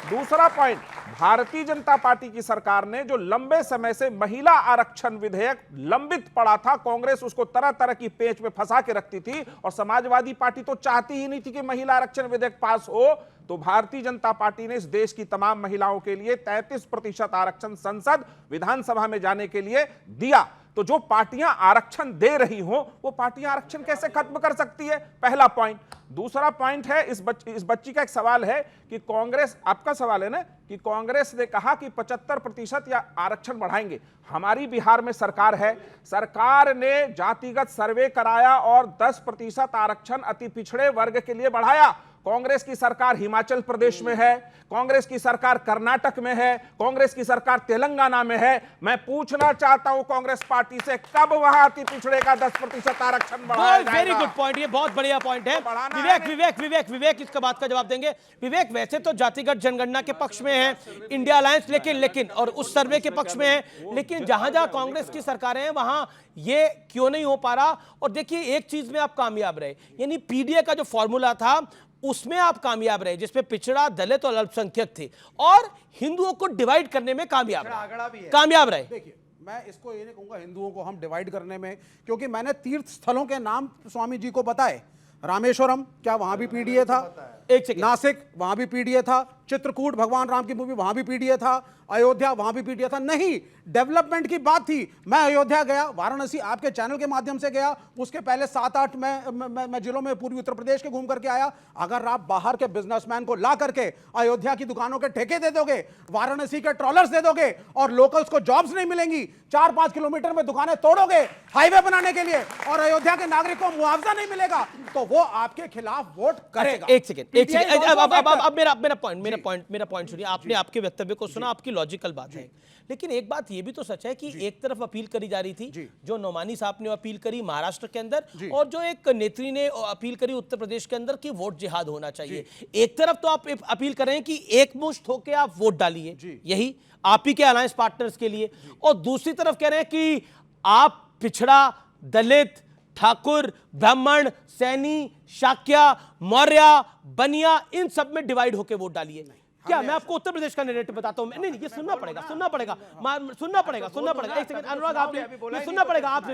दूसरा पॉइंट, भारतीय जनता पार्टी की सरकार ने जो लंबे समय से महिला आरक्षण विधेयक लंबित पड़ा था, कांग्रेस उसको तरह तरह की पेच में फंसा के रखती थी और समाजवादी पार्टी तो चाहती ही नहीं थी कि महिला आरक्षण विधेयक पास हो, तो भारतीय जनता पार्टी ने इस देश की तमाम महिलाओं के लिए 33% आरक्षण संसद विधानसभा में जाने के लिए दिया। तो जो पार्टियां आरक्षण दे रही हो वो पार्टियां आरक्षण कैसे खत्म कर सकती है? पहला पॉइंट। दूसरा पॉइंट है, इस बच्ची का एक सवाल है कि कांग्रेस, आपका सवाल है ना कि कांग्रेस ने कहा कि 75% या आरक्षण बढ़ाएंगे। हमारी बिहार में सरकार है, सरकार ने जातिगत सर्वे कराया और 10% आरक्षण अति पिछड़े वर्ग के लिए बढ़ाया। कांग्रेस की सरकार हिमाचल प्रदेश में है, कांग्रेस की सरकार कर्नाटक में है, कांग्रेस की सरकार तेलंगाना में है। मैं पूछना चाहता हूं कांग्रेस पार्टी से, कब वहां अति पिछड़े का 10% आरक्षण बढ़ाया जाएगा? वेरी गुड पॉइंट, ये बहुत बढ़िया पॉइंट है। विवेक इसका बात का जवाब देंगे। विवेक, वैसे तो जातिगत जनगणना के पक्ष में है इंडिया अलायंस, लेकिन और उस सर्वे के पक्ष में है, लेकिन जहां जहां कांग्रेस की सरकारें हैं वहां ये क्यों नहीं हो पा रहा? और देखिए एक चीज में आप कामयाब रहे, यानी पीडीए का जो फॉर्मूला था उसमें आप कामयाब रहे, जिसमें पिछड़ा, दलित और अल्पसंख्यक थे, और हिंदुओं को डिवाइड करने में कामयाब रहे। देखिए, मैं इसको ये नहीं कहूंगा हिंदुओं को हम डिवाइड करने में, क्योंकि मैंने तीर्थ स्थलों के नाम स्वामी जी को बताए। रामेश्वरम, क्या वहां भी पीडीए था? एक सेकंड, नासिक, वहां भी पीडीए था। चित्रकूट, भगवान राम की मूवी, वहां भी पीडीए था। अयोध्या, वहां भी पीडीए था। नहीं, डेवलपमेंट की बात थी। मैं अयोध्या गया, वाराणसी आपके चैनल के माध्यम से गया, उसके पहले 7-8 मैं जिलों में पूर्वी उत्तर प्रदेश के घूम करके आया। अगर आप बाहर के बिजनेसमैन को ला करके अयोध्या की दुकानों के ठेके दे दोगे, वाराणसी के ट्रॉलर्स दे दोगे और लोकल्स को जॉब्स नहीं मिलेंगी, 4-5 किलोमीटर में दुकानें तोड़ोगे हाईवे बनाने के लिए और अयोध्या के नागरिक को मुआवजा नहीं मिलेगा, तो वो आपके खिलाफ वोट करेगा। एक सेकंड, अब मेरा पॉइंट सुनिए। आपने आपके वक्तव्य को सुना, आपकी लॉजिकल बात है, लेकिन एक बात ये भी तो सच है कि एक तरफ अपील करी जा रही थी, जो नोमानी साहब ने अपील करी महाराष्ट्र के अंदर, और जो एक नेत्री ने अपील करी उत्तर प्रदेश के अंदर कि वोट जिहाद होना चाहिए। एक तरफ तो आप अपील कर रहे हैं कि एक मुश्त होकर आप वोट डालिए, यही आप ही के अलायंस पार्टनर्स के लिए, और दूसरी तरफ कह रहे हैं कि आप पिछड़ा, दलित, ठाकुर, ब्राह्मण, सैनी, शाक्या, मौर्य, बनिया, इन सब में डिवाइड होकर वोट डालिए। क्या मैं आपको उत्तर प्रदेश का नैरेटिव बताता हूं? नहीं, ये सुनना पड़ेगा। एक सेकंड अनुराग, आपने सुनना पड़ेगा। आप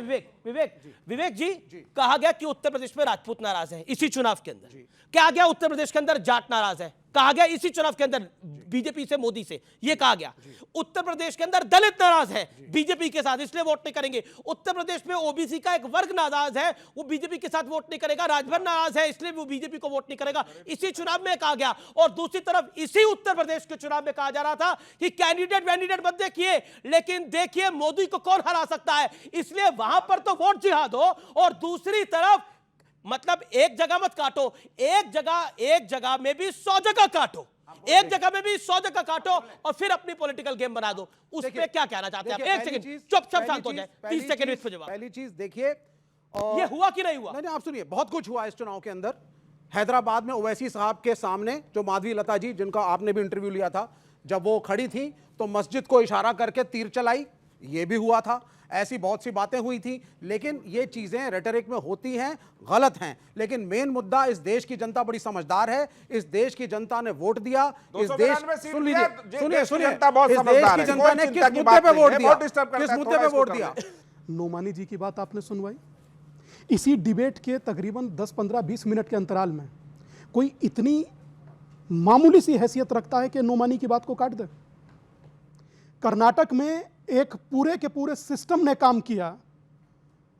विवेक जी, कहा गया कि उत्तर प्रदेश में राजपूत नाराज है इसी चुनाव के अंदर, क्या गया उत्तर प्रदेश के अंदर जाट नाराज है, कहा गया इसी चुनाव के अंदर बीजेपी से, मोदी से, ये कहा गया। उत्तर प्रदेश के अंदर दलित नाराज है बीजेपी के साथ, इसलिए वोट नहीं करेंगे। उत्तर प्रदेश में ओबीसी का एक वर्ग नाराज है, वो बीजेपी के साथ वोट नहीं करेगा। राजभर नाराज है, इसलिए वो बीजेपी को वोट नहीं करेगा, इसी चुनाव में कहा गया। और दूसरी तरफ इसी उत्तर प्रदेश के चुनाव में कहा जा रहा था कि कैंडिडेट मत देखिए, लेकिन देखिए मोदी को कौन हरा सकता है, इसलिए वहां पर तो वोट जिहाद हो। और दूसरी तरफ मतलब एक जगह मत काटो, एक जगह में भी 100 जगह काटो, एक जगह में भी 100 जगह काटो और फिर अपनी पॉलिटिकल गेम बना दो। उस पे क्या कहना चाहते हैं आप? एक सेकंड, चुप शांत हो जाए, 30 सेकंड इस पे जवाब। पहली चीज देखिए, ये हुआ कि नहीं हुआ? नहीं, आप सुनिए, बहुत कुछ हुआ इस चुनाव के अंदर। हैदराबाद में ओवैसी साहब के सामने जो माधवी लता जी, जिनका आपने भी इंटरव्यू लिया था, जब वो खड़ी थी तो मस्जिद को इशारा करके तीर चलाई, ये भी हुआ था। ऐसी बहुत सी बातें हुई थी, लेकिन ये चीजें रेटरिक में होती हैं, गलत हैं। लेकिन मेन मुद्दा, इस देश की जनता बड़ी समझदार है, इस देश की जनता ने वोट दिया। इस देश, सुन लीजिए, इस देश की जनता ने किस मुद्दे पे वोट दिया, किस मुद्दे पे वोट दिया? नोमानी जी की बात आपने सुनवाई, इसी डिबेट के तकरीबन 10, 15, 20 मिनट के अंतराल में कोई इतनी मामूली सी हैसियत रखता है कि नोमानी की बात को काट दे? कर्नाटक में एक पूरे के पूरे सिस्टम ने काम किया,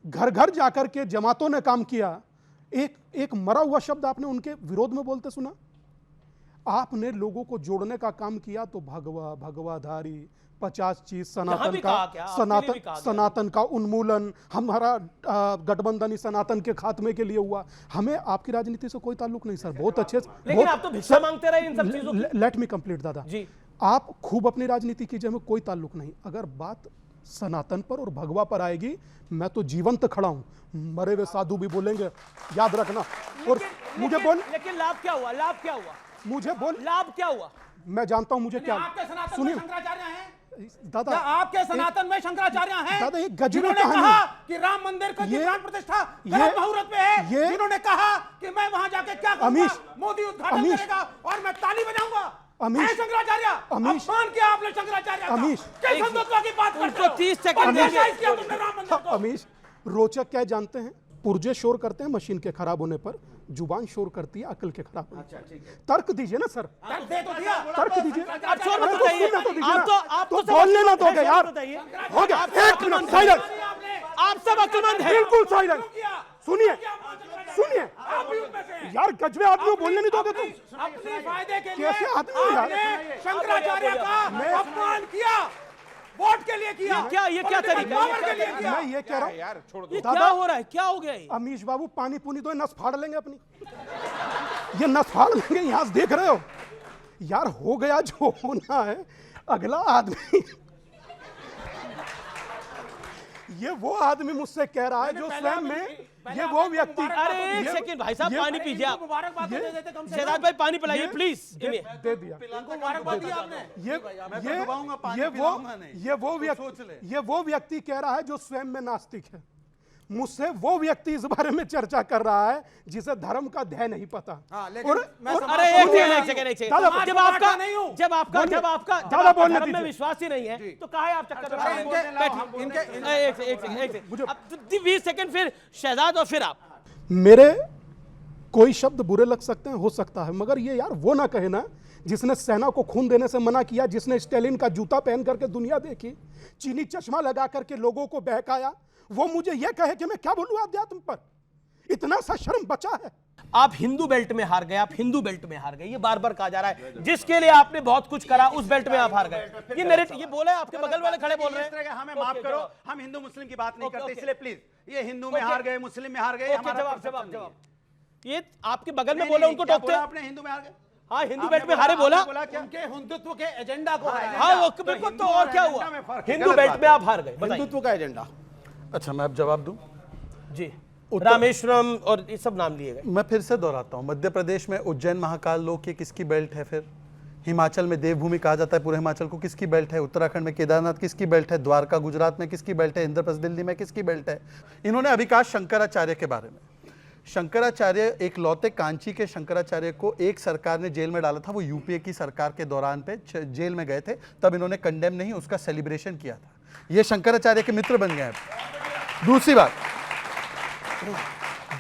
घर घर जाकर के जमातों ने काम किया। एक मरा हुआ शब्द आपने उनके विरोध में बोलते सुना? आपने लोगों को जोड़ने का काम किया, तो भगवाधारी 50 चीज, सनातन का उन्मूलन, हमारा गठबंधन ही सनातन के खात्मे के लिए हुआ। हमें आपकी राजनीति से कोई ताल्लुक नहीं सर, बहुत अच्छे, लेकिन आप तो भिक्षा मांगते रहे इन सब चीजों की। लेट मी कंप्लीट दादा जी, आप खूब अपनी राजनीति कीजिए, हमें कोई ताल्लुक नहीं। अगर बात सनातन पर और भगवा पर आएगी, मैं तो जीवंत खड़ा हूं, मरे हुए साधु भी बोलेंगे, याद रखना। और मुझे बोल, लेकिन लाभ क्या हुआ? मुझे बोल, लाभ क्या हुआ? मैं जानता हूं मुझे क्या। सुनिए दादा, आपके सनातन में शंकराचार्य हैं, दादा ये गजबी जिन्होंने कहा कि राम मंदिर का प्राण प्रतिष्ठा गलत मुहूर्त पे है, जिन्होंने कहा कि मैं वहां जाके क्या करूंगा, मोदी उद्घाटन करेगा और मैं ताली बजाऊंगा। अमीश, शंकराचार्य, अमीश, अपमान किया आपने शंकराचार्य का। अमीश, किस हिंदुत्व की बात करते उनको हो? 30 सेकंड पंचायत किया तुमने राम मंदिर को। अमीश, रोचक क्या जानते हैं? पुर्जे शोर करते हैं मशीन के खराब होने पर, जुबान शोर करती है अकल के खराब होने पर। तर्क दीजिए ना सर, दे तो दिया। तर्क दीजिए। आप शोर मत अरे तो बताइए। सुनना तो दीजिए आप ना। तो- आप तो तो बोलने ना सब दोगे यार। बताइए। हो गया, एक मिनट साइलेंस, आप सब अक्लमंद हैं। बिल्कुल साइलेंस। सुनिए, सुनिए यार, गजबे आदमी को बोलने नहीं दोगे तुम। अपने फायदे के लिए कैसे आदमी हो यार? आपने शंकराचार्य का अपमान किया, वोट के लिए किया, ये क्या तरीका है? पावर के लिए किया। मैं ये कह रहा हूँ, यार छोड़ दो। ये क्या हो रहा है? क्या हो गया ये? अमीश बाबू पानी पुनी दो, नस फाड़ लेंगे अपनी, ये नस फाड़ लेंगे। यहाँ से देख रहे हो यार, हो गया जो होना है। अगला आदमी ये वो आदमी मुझसे कह रहा है जो स्वयं में, ये वो व्यक्ति। अरे एक सेकंड भाई साहब, पानी पीजिए आप। मुबारकबाद तो दे देते कम से कम। शहजाद भाई पानी पिलाइए प्लीज इन्हें। दे दिया। मुबारकबाद दी आपने। ये वो व्यक्ति कह रहा है जो स्वयं में नास्तिक है। मुझसे वो व्यक्ति इस बारे में चर्चा कर रहा है जिसे धर्म का ध्यान नहीं पता। लेकिन मैं अरे एक सेकंड दादा, जब आपका नहीं हूं। ज्यादा बोलने धर्म में दीजिए। विश्वास ही नहीं है तो कहा है आप चक्कर में इनके 20 सेकंड फिर शहजाद और फिर आप। मेरे कोई शब्द बुरे लग सकते हैं, हो सकता है, मगर ये यार वो ना कहे ना जिसने सेना को खून देने से मना किया, जिसने स्टालिन का जूता पहन करके दुनिया देखी, चीनी चश्मा लगा करके लोगों को बहकाया, वो मुझे ये कहे कि मैं क्या बोलूं अध्यात्म पर। इतना सा शर्म बचा है। आप हिंदू बेल्ट में हार गए, आप हिंदू बेल्ट में हार गए, ये बार बार कहा जा रहा है। जिसके लिए आपने बहुत कुछ करा उस बेल्ट में आप हार गए। ये नरेटिव, ये बोला है आपके बगल वाले खड़े बोल रहे हैं। हमें माफ करो, हम हिंदू मुस्लिम की बात नहीं करते, इसलिए प्लीज, ये हिंदू में हार गए, मुस्लिम में हार गए, हमारा जवाब perception जवाब नहीं है। जवाब। ये आपके बगल में नहीं, बोला, नहीं, उनको क्या टोकते बोला आपने? हिंदू में हार गए। हाँ, हिंदू आपने बेल्ट में हारे बोला। बोला क्या? उनके हिंदुत्व के एजेंडा को हराया। हाँ वो बिल्कुल, तो और क्या हुआ? हिंदू बेल्ट में आप हार गए, बताइए। हिंदुत्व का एजेंडा। अच्छा, मैं अब जवाब दूं। जी, रामेश्वरम और ये सब नाम लिए गए। मैं फिर से दोहराता हूँ, मध्य प्रदेश में उज्जैन महाकाल लोक ये किसकी बेल्ट है? फिर हिमाचल में देवभूमि कहा जाता है पूरे हिमाचल को, किसकी बेल्ट है? उत्तराखंड में केदारनाथ किसकी बेल्ट है? द्वारका गुजरात में किसकी बेल्ट है? इंद्रप्रस्थ दिल्ली में किसकी बेल्ट है? इन्होंने अभी कहा शंकराचार्य के बारे में। शंकराचार्य एक लौते कांची के शंकराचार्य को एक सरकार ने जेल में डाला था, वो यूपीए की सरकार के दौरान पे जेल में गए थे, तब इन्होंने कंडेम नहीं, उसका सेलिब्रेशन किया था। ये शंकराचार्य के मित्र बन गए हैं। दूसरी बात,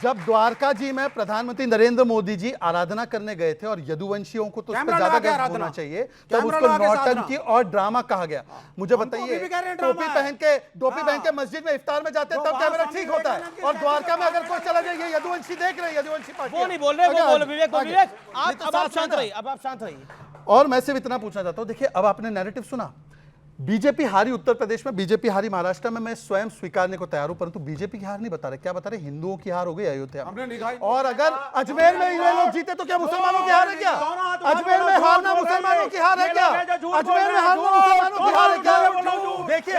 जब द्वारका जी में प्रधानमंत्री नरेंद्र मोदी जी आराधना करने गए थे और यदुवंशियों को तो उस पर ज्यादा गर्व होना चाहिए, तब उसको नौटंकी और ड्रामा कहा गया। मुझे बताइए, टोपी पहन के मस्जिद में इफ्तार में जाते हैं तब कैमरा ठीक होता है, और द्वारका में अगर कोई चला जाए, ये यदुवंशी देख रहे हैं, यदुवंशी पार्टी वो नहीं बोल रहे, वो बोल विवेक, अब आप शांत रहिए, अब आप शांत रहिए। और मैं सिर्फ इतना पूछना चाहता हूं, देखिए अब आपने नैरेटिव सुना, बीजेपी हारी उत्तर प्रदेश में, बीजेपी हारी महाराष्ट्र में, मैं स्वयं स्वीकारने को तैयार हूं, परंतु बीजेपी की हार नहीं बता रहे। क्या बता रहे? हिंदुओं की हार हो गई अयोध्या में। और अगर अजमेर में ये लोग जीते तो क्या मुसलमानों की हार है क्या? अजमेर में हारना मुसलमानों की हार है क्या? अजमेर में हारना मुसलमानों की हार है क्या? देखिए,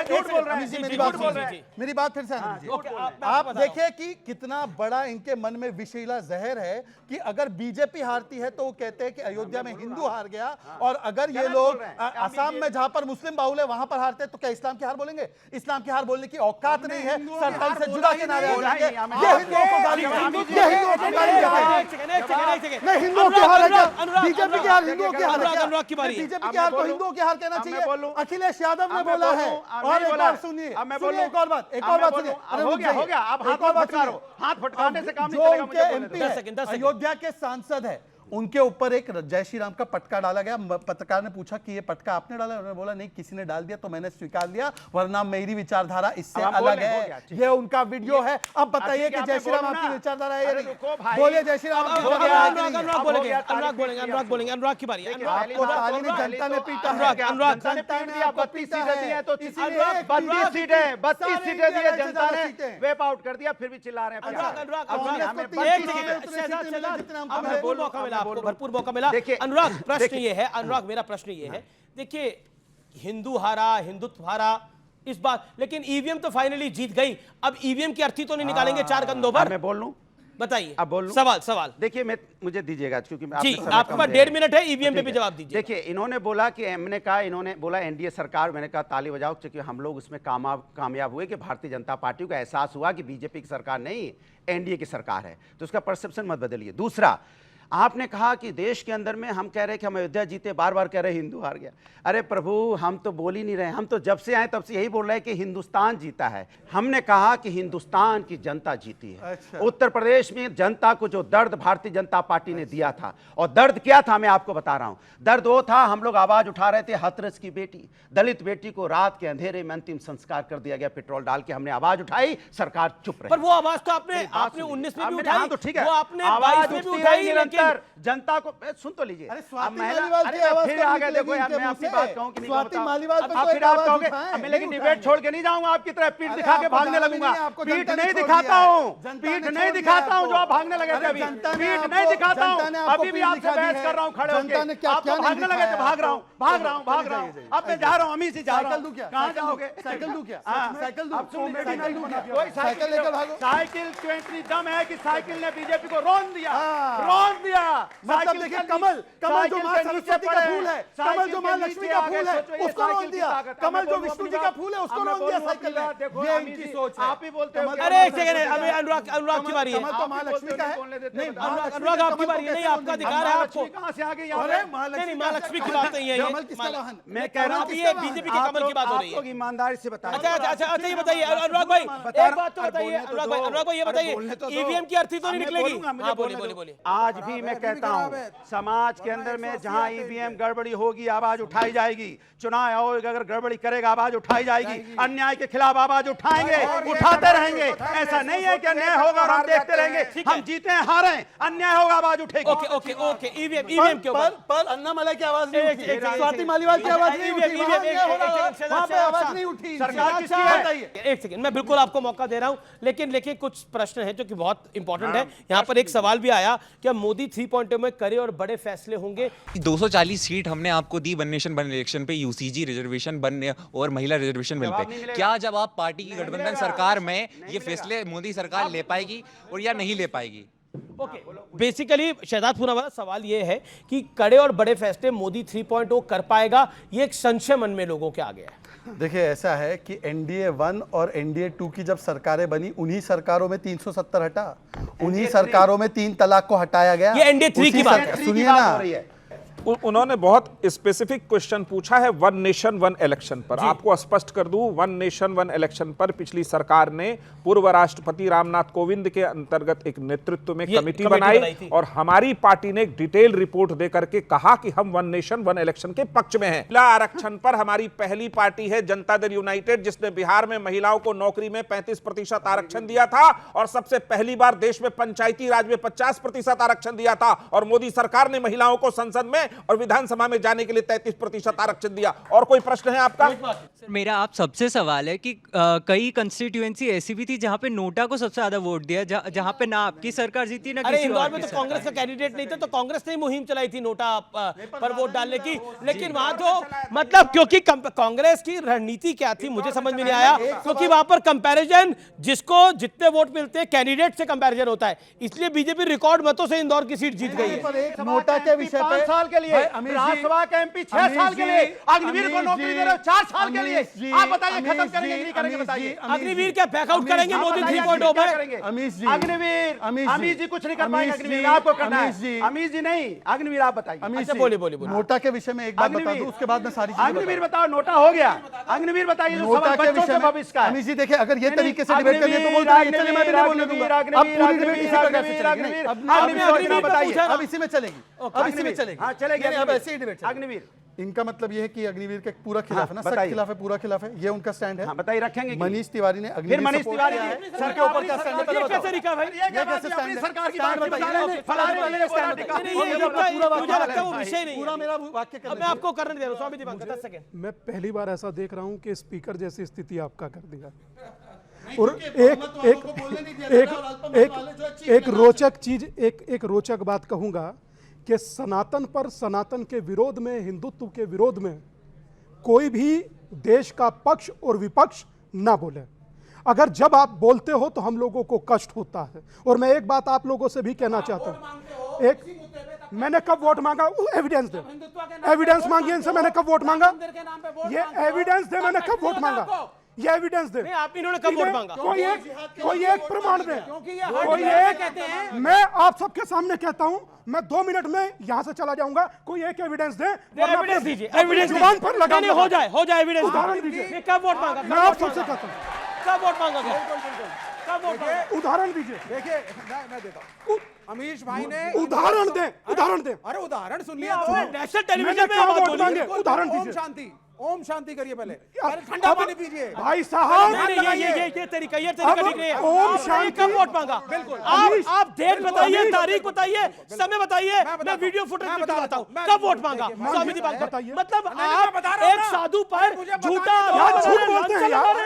मेरी बात फिर से आप देखिए कि कितना बड़ा इनके मन में विषैला जहर है कि अगर बीजेपी हारती है तो वो कहते हैं कि अयोध्या में हिंदू हार गया, और अगर ये लोग असम में जहां पर मुस्लिम बाहुल है वहां पर हारते तो क्या इस्लाम की हार बोलेंगे? इस्लाम की हार बोलने की औकात नहीं है। सरपंच से जुदा के नारे आ जाएंगे, ये हिंदुओं को गाली देंगे, ये हिंदुओं को गाली देंगे। नहीं, हिंदुओं की हार है क्या? बीजेपी की हार हिंदुओं की हार है क्या? बीजेपी की हार को हिंदुओं की हार कहना चाहिए। अखिलेश यादव ने बोला है। और एक बार सुनिए, एक और बात सुनिए। अरे हो गया, आप हाथ फटकारो, हाथ फटकाने से काम नहीं चलेगा। मुझे एमपी है, अयोध्या के सांसद है, उनके ऊपर एक जय श्री राम का पटका डाला गया। पत्रकार ने पूछा कि ये पटका आपने डाला? उन्होंने बोला नहीं, किसी ने डाल दिया तो मैंने स्वीकार लिया, वरना मेरी विचारधारा इससे अलग है। ये उनका वीडियो है। अब बताइए कि जय श्री राम आपकी विचारधारा है या नहीं? बोलिए जय श्री राम। अनुराग बोलेंगे, अनुराग की बारी। आपको ताली नहीं, जनता ने पीटा है। जनता ने पीट दिया, 32 सीटें दी है तो 32 सीटें दी है जनता ने, वेप आउट कर दिया, फिर भी चिल्ला रहे हैं। आपको भरपूर मौका मिला। अनुराग, प्रश्न ये है, अनुराग मेरा प्रश्न ये है, देखिए हिंदू हारा, हिंदुत्व हारा इस बात, लेकिन ईवीएम तो फाइनली जीत गई। अब ईवीएम की अर्थी तो नहीं निकालेंगे चार कंधों पर? मैं बोल लूं? बताइए, अब बोल लूं? सवाल देखिए, मुझे दीजिएगा क्योंकि जी आपके पास 1.5 मिनट है, ईवीएम पे भी जवाब दीजिए। देखिए, इन्होंने बोला कि हमने कहा, इन्होंने बोला एनडीए सरकार, मैंने कहा ताली बजाओ, क्योंकि हम लोग उसमें कामयाब हुए कि भारतीय जनता पार्टी को एहसास हुआ कि बीजेपी की सरकार नहीं, एनडीए की सरकार है, तो उसका परसेप्शन मत बदलिए। दूसरा, आपने कहा कि देश के अंदर में हम कह रहे कि हम अयोध्या जीते, बार बार कह रहे हिंदू हार गया। अरे प्रभु, हम तो बोल ही नहीं रहे, हम तो जब से आए तब से यही बोल रहे हैं कि हिंदुस्तान जीता है। हमने कहा कि हिंदुस्तान की जनता जीती है। अच्छा। उत्तर प्रदेश में जनता को जो दर्द भारतीय जनता पार्टी ने दिया था, और दर्द क्या था मैं आपको बता रहा हूं। दर्द वो था, हम लोग आवाज उठा रहे थे, हाथरस की बेटी, दलित बेटी को रात के अंधेरे में अंतिम संस्कार कर दिया गया पेट्रोल डाल के। हमने आवाज उठाई, सरकार चुप रही। पर वो आवाज तो आपने 19 में भी उठाई, हाँ तो ठीक है, वो आपने आवाज 22 में भी उठती उठाई, रही निरंतर। जनता को सुन तो लीजिए। अरे अब स्वाति महिला- मालीवाल अरे की आवाज फिर तो आ गए, निकलेगी देखो यार, इनके मैं मुंह अपनी से। बात कहूं कि नहीं स्वाति कहूं, मालीवाल पे अब तो फिर एक आप आवाज कहोगे, उठाएं, अब मैं लेकिन नहीं डिबेट उठाएं। छोड़ के नहीं जाऊंगा आपकी तरह, पीठ अरे दिखा के आपको भागने जाना भी लगूंगा। नहीं है, आपको पीठ जनता ने नहीं छोड़ दिखाता दिया है। हूं, जनता पीठ ने नहीं छोड़ दिखाता दिया हूं जो आप आपको। भागने लगे थे अरे अभी। जनता ने पीठ आपको- नहीं दिखाता जनता हूं, ने आपको अभी भी पीठ आपसे दिखा दी बहस है। कर रहा हूं खड़े जनता ने होकर। क्या- आप क्या तो नहीं भागने लगे थे, दिखाया भाग रहा हूं, भाग रहा हूं, भाग चलिए, रहा हूं। जाइए, अब मैं जा रहा हूं, अमी से जा रहा साइकिल दूं हूं। क्या? कहां जाओगे? साइकिल दूं क्या? हाँ, साइकिल दूं? अब सुन, मैं भी साइकिल नहीं दूं दूंगा। क्या? कोई साइकिल लेकर भागो। साइकिल क्यों इतनी दम है कि साइकिल ने बीजेपी को रौंद दिया, हाँ। रौंद दिया। मतलब साइकिल देखिए, के कमल नीचे- कमल जो साइकिल माँ के नीचे सरस्वती का पड़े फूल है, हैं। कमल साइकिल जो के माँ नीचे लक्ष्मी का आ गए, फूल है, सोचो ये उसको साइकिल रोक की दिया। ताकत है। कमल मैं जो बोलूं विष्णु अपनी जी का बात। फूल है, उसको अब मैं रोक दिया बोलूं साइकिल अपनी ने। बात, देखो, ये अमी इनकी जी, सोच है। आप ही बोलते हो। अरे एक सेकंड, अभी अनुराग की बारी है। कमल तो माँ लक्ष्मी का है। नहीं, अनुराग आपकी बारी है, नहीं आपका अधिकार है आपको। कहां से आ गई यहाँ अरे पे? नहीं, माँ लक्ष्मी की बात नहीं है ये। कमल किसका वाहन? मैं कह रहा हूं अभी ये बीजेपी के कमल की बात हो रही आप है। लोग ईमानदारी से बताइए। अच्छा ये बताइए अनुराग भाई, एक बात तो बताइए अनुराग भाई, ये बताइए ईवीएम की अर्थी तो नहीं निकलेगी? हाँ बोलिए। आज भी मैं कहता हूं, समाज के अंदर में जहां ईवीएम गड़बड़ी होगी आवाज उठाई जाएगी। चुनाव आयोग अगर गड़बड़ी करेगा आवाज उठाई जाएगी। अन्याय के खिलाफ आवाज उठाएंगे, उठाते रहेंगे। ऐसा नहीं है कि अन्याय होगा और हम देखते रहेंगे। हम जीते हैं, हारे, अन्याय होगा आवाज उठेगी। ओके ईवीएम के ऊपर पर अन्नामलाई की आवाज नहीं एक- उठी, एक- स्वाति मालीवाल की आवाज नहीं उठी, वहाँ क्या हो रहा है? एक- वहाँ पे आवाज नहीं उठी। सरकार किसकी अच्छा, है? बताइए। एक सेकंड, मैं बिल्कुल आपको मौका दे रहा हूं, लेकिन कुछ प्रश्न है जो कि बहुत इंपॉर्टेंट है। यहां पर एक सवाल भी आया कि मोदी 3.0 में करे और बड़े फैसले होंगे। 240 सीट हमने आपको दी वन नेशन वन इलेक्शन पे, यूसीजी रिजर्वेशन बन और महिला रिजर्वेशन बिल पे। क्या जब आप पार्टी की गठबंधन सरकार में ये फैसले मोदी सरकार ले पाएगी और या नहीं ले पाएगी? ओके, बेसिकली शहजादपुरा वाला सवाल ये है कि कड़े और बड़े फैसले मोदी 3.0 कर पाएगा, ये एक संशय मन में लोगों के आ गया है। देखिए, ऐसा है कि एनडीए 1 और एनडीए 2 की जब सरकारें बनी, उन्हीं सरकारों में 370 हटा, उन्हीं सरकारों में 3 तलाक को हटाया गया। ये एनडीए 3 की बात है। सुनिए ना, उन्होंने बहुत स्पेसिफिक क्वेश्चन पूछा है वन नेशन वन इलेक्शन पर। आपको स्पष्ट कर दूं, वन नेशन वन इलेक्शन पर पिछली सरकार ने पूर्व राष्ट्रपति रामनाथ कोविंद के अंतर्गत एक नेतृत्व में कमेटी बनाई और हमारी पार्टी ने एक डिटेल रिपोर्ट देकर के कहा कि हम वन नेशन वन इलेक्शन के पक्ष में हैं। महिला आरक्षण पर हमारी पहली पार्टी है जनता दल यूनाइटेड, जिसने बिहार में महिलाओं को नौकरी में 35% आरक्षण दिया था और सबसे पहली बार देश में पंचायती राज में 50% आरक्षण दिया था। और मोदी सरकार ने महिलाओं को संसद में और विधानसभा में जाने के लिए 33% आरक्षण दिया। और कोई प्रश्न है आपका? मेरा आप सबसे सवाल है कि कई कंस्टिट्यूएंसी ऐसी भी थी जहां पे नोटा को सबसे ज्यादा वोट दिया, जहां पे ना आपकी सरकार जीती ना अरे किसी इंदौर और में की तो कांग्रेस का कैंडिडेट नहीं था, तो कांग्रेस ने मुहिम चलाई थी नोटा पर वोट डालने की। लेकिन वहां तो मतलब क्योंकि कांग्रेस की रणनीति क्या थी मुझे समझ में नहीं आया, क्योंकि वहां पर कंपैरिजन, जिसको जितने वोट मिलते हैं कैंडिडेट से कंपैरिजन होता है, इसलिए बीजेपी रिकॉर्ड मतों से इंदौर की सीट जीत गई है। पर एक नोटा के विषय पे 5 साल के लिए, राज्यसभा के एमपी 6 साल के लिए, अग्निवीर को नौकरी दे रहे हो 4 साल के लिए। आप बताइए, खत्म करेंगे नहीं करेंगे? बताइए, अग्निवीर क्या बैकआउट करेंगे मोदी 3.0 में? अमीश जी, अग्निवीर, अमीश जी कुछ नहीं कर पाएंगे। अग्निवीर आपको करना है। अमीश जी नहीं, अग्निवीर आप बताइए। अमीश अच्छा, जी, बोलिए। नोटा के विषय में एक बात बता दूं, उसके बाद मैं सारी चीजें अग्निवीर बताओ, नोटा हो गया। अग्निवीर बताइए जो नोटा सवाल के बच्चों विषय से में। भविष्य का है। अमीश जी देखिए, अगर ये नहीं, तरीके से डिबेट करिए तो बोलते रहिए, चलिए मैं भी नहीं बोलने दूंगा। अब पूरी डिबेट इसी पर कैसे चलेगी? अग्निवीर बताइए, अब इसी में चलेगी, अब इसी में चलेगी। हाँ चलेगी, अब ऐसे ही डिबेट। अग्निवीर इनका मतलब ये है कि अग्निवीर के पूरा खिलाफ है ना, सख्त बताइए। खिलाफ है, पूरा खिलाफ है, ये उनका स्टैंड है। हाँ बताइए, रखेंगे कि मनीष तिवारी ने फिर अग्निवीर मनीष सपोर्ट तिवारी किया है। जी, सर के ऊपर क्या स्टैंड है पहले ये बताओ। कैसे लिखा भाई? ये कैसे स्टैंड है? सरकार की स्टैंड बात बताइए। बताइए। फलाने वाले का स्टैंड नहीं, बताइए। नहीं, ये पूरा मुझे वाक्य लगता है वो है। विषय नहीं है। पूरा मेरा वाक्य कर अब मैं आपको करने दे रहा हूं, स्वामी दीवान 10 सेकंड। मैं पहली बार ऐसा देख रहा हूं कि स्पीकर जैसी स्थिति आपका कर दिया। और एक रोचक चीज, एक रोचक बात कहूंगा कि सनातन पर, सनातन के विरोध में, हिंदुत्व के विरोध में कोई भी देश का पक्ष और विपक्ष ना बोले। अगर जब आप बोलते हो तो हम लोगों को कष्ट होता है। और मैं एक बात आप लोगों से भी कहना चाहता हूं, एक मैंने कब वोट मांगा? एविडेंस दे, एविडेंस मांगी इनसे, मैंने कब वोट मांगा? ये एविडेंस दे, मैंने कब वोट मांगा? ये एविडेंस दे। नहीं, आप इन्होंने कब वोट मांगा? कोई एक प्रमाण दे। क्योंकि ये कोई एक कहते हैं, मैं आप सबके सामने कहता हूं, मैं 2 मिनट में यहां से चला जाऊंगा। कोई एक एविडेंस दे। एविडेंस दीजिए, एविडेंस जुबान पर लगा। नहीं, हो जाए एविडेंस। उदाहरण दीजिए। ये कब वोट मांगा? मैं आप सबसे कहता हूं, कब वोट मांगा गया? कब वोट मांगा? उदाहरण दीजिए। देखिए मैं देता हूं, अमीश भाई ने उदाहरण दे। अरे उदाहरण सुन लिया आपने तो नेशनल टेलीविजन मैंने में क्या बात वोट बोली? मांगे? उदाहरण ओम दीजिए। शांति, ओम शांति करिए पहले ठंडा पानी पीजिए भाई साहब। नहीं, ये तरीका ठीक नहीं है। ओम आपने शांति। कब वोट मांगा? बिल्कुल। आप डेट बताइए, तारीख बताइए, समय बताइए, मैं वीडियो फुटेज दिखाता हूँ। कब वोट मांगा स्वामी जी? बताइए। मतलब मैं बता आप रहा हूं एक ना। साधु पर मुझे बताने झूठा दो। यार झूठ बोलते हैं यार,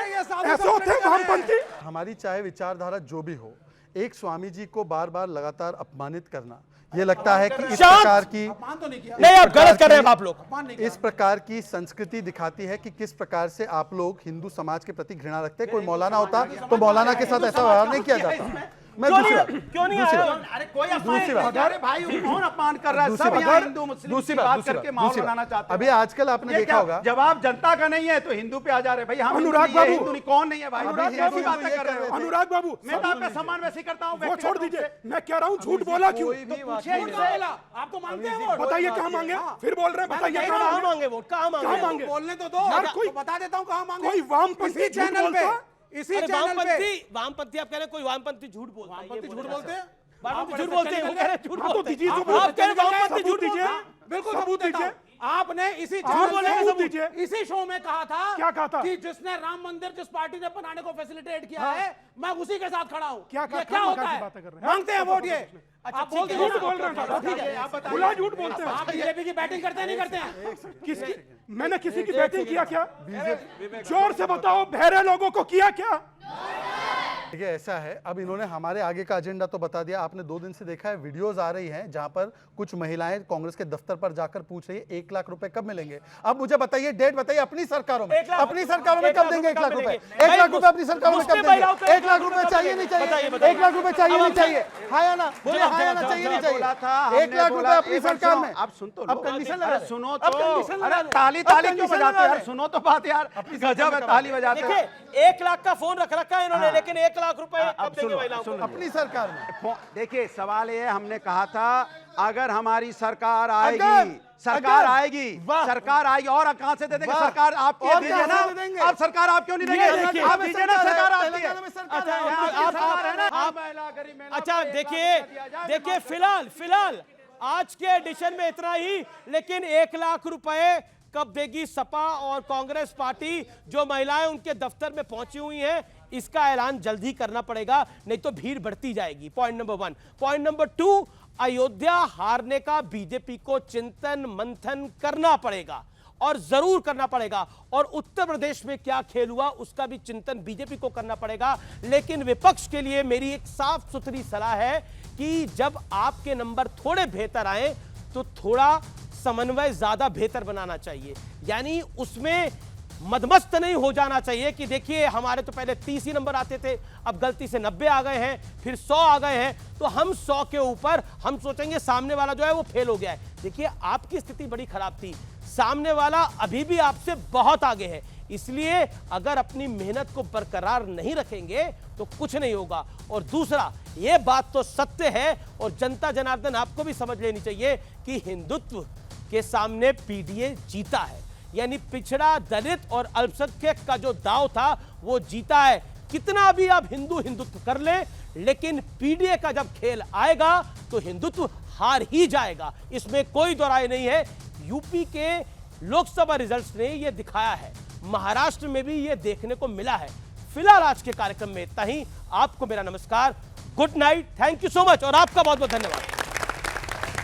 ऐसे होते हैं वामपंथी। हमारी चाहे विचारधारा जो भी हो, एक स्वामी जी को बार बार लगातार अपमानित करना, ये लगता है कि इस शांत। प्रकार की अपमान तो नहीं किया। नहीं, आप गलत कर रहे हैं आप लोग। अपमान नहीं किया। इस प्रकार की संस्कृति दिखाती है कि किस प्रकार से आप लोग हिंदू समाज के प्रति घृणा रखते हैं। कोई मौलाना होता तो मौलाना के साथ ऐसा व्यवहार नहीं किया जाता। मैं दूसरी बात, क्यों नहीं दूसरी आया? बात, अरे कोई दूसरी बात। अरे भाई कौन अपमान कर रहा है? दूसरी सब बात। यहाँ हिंदू मुस्लिम दूसरी की बात, बात दूसरी करके बात, माहौल दूसरी बात। बनाना चाहते हैं। अभी आजकल आपने ये देखा क्या होगा, जवाब जनता का नहीं है तो हिंदू पे आ जा रहे। भाई हम अनुराग हिंदू नहीं है, बाबू। हिंदू नहीं, कौन नहीं है भाई? अनुराग कैसी बाबू, बातें ये कर रहे हो? अनुराग बाबू, मैं तो आपका सम्मान वैसे ही करता हूँ। वो छोड़ दीजिए। मैं कह रहा हूँ झूठ बोला क्यों? आप तो मानते हैं वोट? बताइए कहाँ मांगे? फिर बोल रहे हैं बताइए कहाँ कहाँ मांगे वोट? कहाँ कहाँ मांगे? मांगे? बोलने तो दो। यार कोई तो बता देता हूँ कहाँ मांगे। कोई वामपंथी इसी झूठ चैनल बोलता? पे, इसी अरे चैनल पे वामपंथी आप कह रहे हैं कोई वामपंथी झूठ बोलता है? वामपंथी झूठ बोलते हैं। वामपंथी झूठ बोलते हैं, वो कह रहे हैं झूठ हाँ, तो बोलते हैं। दीजिए आप सबूत। कह रहे हैं वामपंथी झूठ दीजिए। बोलते हैं? बिल्कुल सबूत सबूत देता दीजिए। हूं। आपने इसी हाँ, चैनल बोले पे सबूत दीजिए। इसी शो में कहा था, क्या कहा था? कि जिसने राम मंदिर जिस पार्टी ने बनाने को फैसिलिटेट किया है, मैं उसी के साथ खड़ा हूं। क्या ये क्या होता की है? बातें कर रहे हैं? मांगते हैं वोट ये। अच्छा, आप बोल ठीक है, दीजिए। झूठ बोल रहे हैं। ठीक है, आप बताइए। खुला झूठ बोलते हैं। आप बीजेपी की बैटिंग करते हैं नहीं करते हैं? किसकी? मैंने किसी की बैटिंग किया क्या? जोर से बताओ, बहरे लोगों को किया क्या? देखिए ऐसा है, अब इन्होंने हमारे आगे का एजेंडा तो बता दिया। आपने 2 दिन से देखा है, वीडियोस आ रही हैं जहां पर कुछ महिलाएं कांग्रेस के दफ्तर पर जाकर पूछ रही है 1 लाख रुपए कब मिलेंगे। अब मुझे बताइए, डेट बताइए अपनी सरकारों में, अपनी सरकारों में कब देंगे 1 लाख रुपए? 1 लाख रुपए अपनी सरकारों में कब देंगे? 1 लाख रुपए चाहिए नहीं चाहिए? 1 लाख रुपए चाहिए नहीं चाहिए? हाँ या ना? बोले हाँ या ना? चाहिए नहीं चाहिए? 1 लाख रुपए अपनी सरकार में। आप सुन तो अब कंडीशन लगा अरे सुनो अब कंडीशन तो। लगा अरे दे। ताली अब ताली क्यों कंडीशन बजाते लगा हो यार? दे। सुनो तो बात यार। गजब है, ताली बजाते हो। देखिए 1 लाख का फोन रख रखा है इन्होंने, लेकिन 1 लाख रुपए कब देंगे महिलाओं को? अपनी सरकार में। देखिए सवाल ये है, हमने कहा था अगर हमारी सरकार आएगी, अगर- आएगी, वाह। सरकार आएगी और कहां से दे देंगे? वाह। सरकार आपके और दीजिए कहां ना। से देंगे? आप सरकार आप क्यों नहीं ये देंगे? देखिए, आप दीजिए ना, सरकार आपकी है। तेलंगाना में सरकार अच्छा, है। सरकार है ना? आप महिला, गरीब महिला अच्छा को 1 लाख देखिए रुपया दिया जाए, देखिए माफ फिलहाल आज के एडिशन में इतना ही, लेकिन 1 लाख रुपए कब देगी सपा और कांग्रेस पार्टी? जो महिलाएं उनके दफ्तर में पहुंची हुई हैं, इसका ऐलान जल्द ही करना पड़ेगा, नहीं तो भीड़ बढ़ती जाएगी। Point number 1। Point number 2, Ayodhya हारने का बीजेपी को चिंतन मंथन करना पड़ेगा और जरूर करना पड़ेगा, और उत्तर प्रदेश में क्या खेल हुआ उसका भी चिंतन बीजेपी को करना पड़ेगा। लेकिन विपक्ष के लिए मेरी एक साफ सुथरी सलाह है कि जब आपके नंबर थोड़े बेहतर आए तो थोड़ा समन्वय ज्यादा बेहतर बनाना चाहिए, यानी उसमें मदमस्त नहीं हो जाना चाहिए कि देखिए हमारे तो पहले 30 ही नंबर आते थे, अब गलती से 90 आ गए हैं, फिर 100 आ गए हैं, तो हम 100 के ऊपर हम सोचेंगे सामने वाला जो है वो फेल हो गया है। देखिए आपकी स्थिति बड़ी खराब थी, सामने वाला अभी भी आपसे बहुत आगे है, इसलिए अगर अपनी मेहनत को बरकरार नहीं रखेंगे तो कुछ नहीं होगा। और दूसरा, यह बात तो सत्य है और जनता जनार्दन आपको भी समझ लेनी चाहिए कि हिंदुत्व के सामने पीडीए जीता है, यानी पिछड़ा, दलित और अल्पसंख्यक का जो दांव था वो जीता है। कितना भी आप हिंदुत्व कर ले, लेकिन पीडीए का जब खेल आएगा तो हिंदुत्व हार ही जाएगा, इसमें कोई दो राय नहीं है। यूपी के लोकसभा रिजल्ट्स ने यह दिखाया है, महाराष्ट्र में भी यह देखने को मिला है। फिलहाल आज के कार्यक्रम में इतना ही। आपको मेरा नमस्कार, good night, thank you so much और आपका बहुत बहुत धन्यवाद।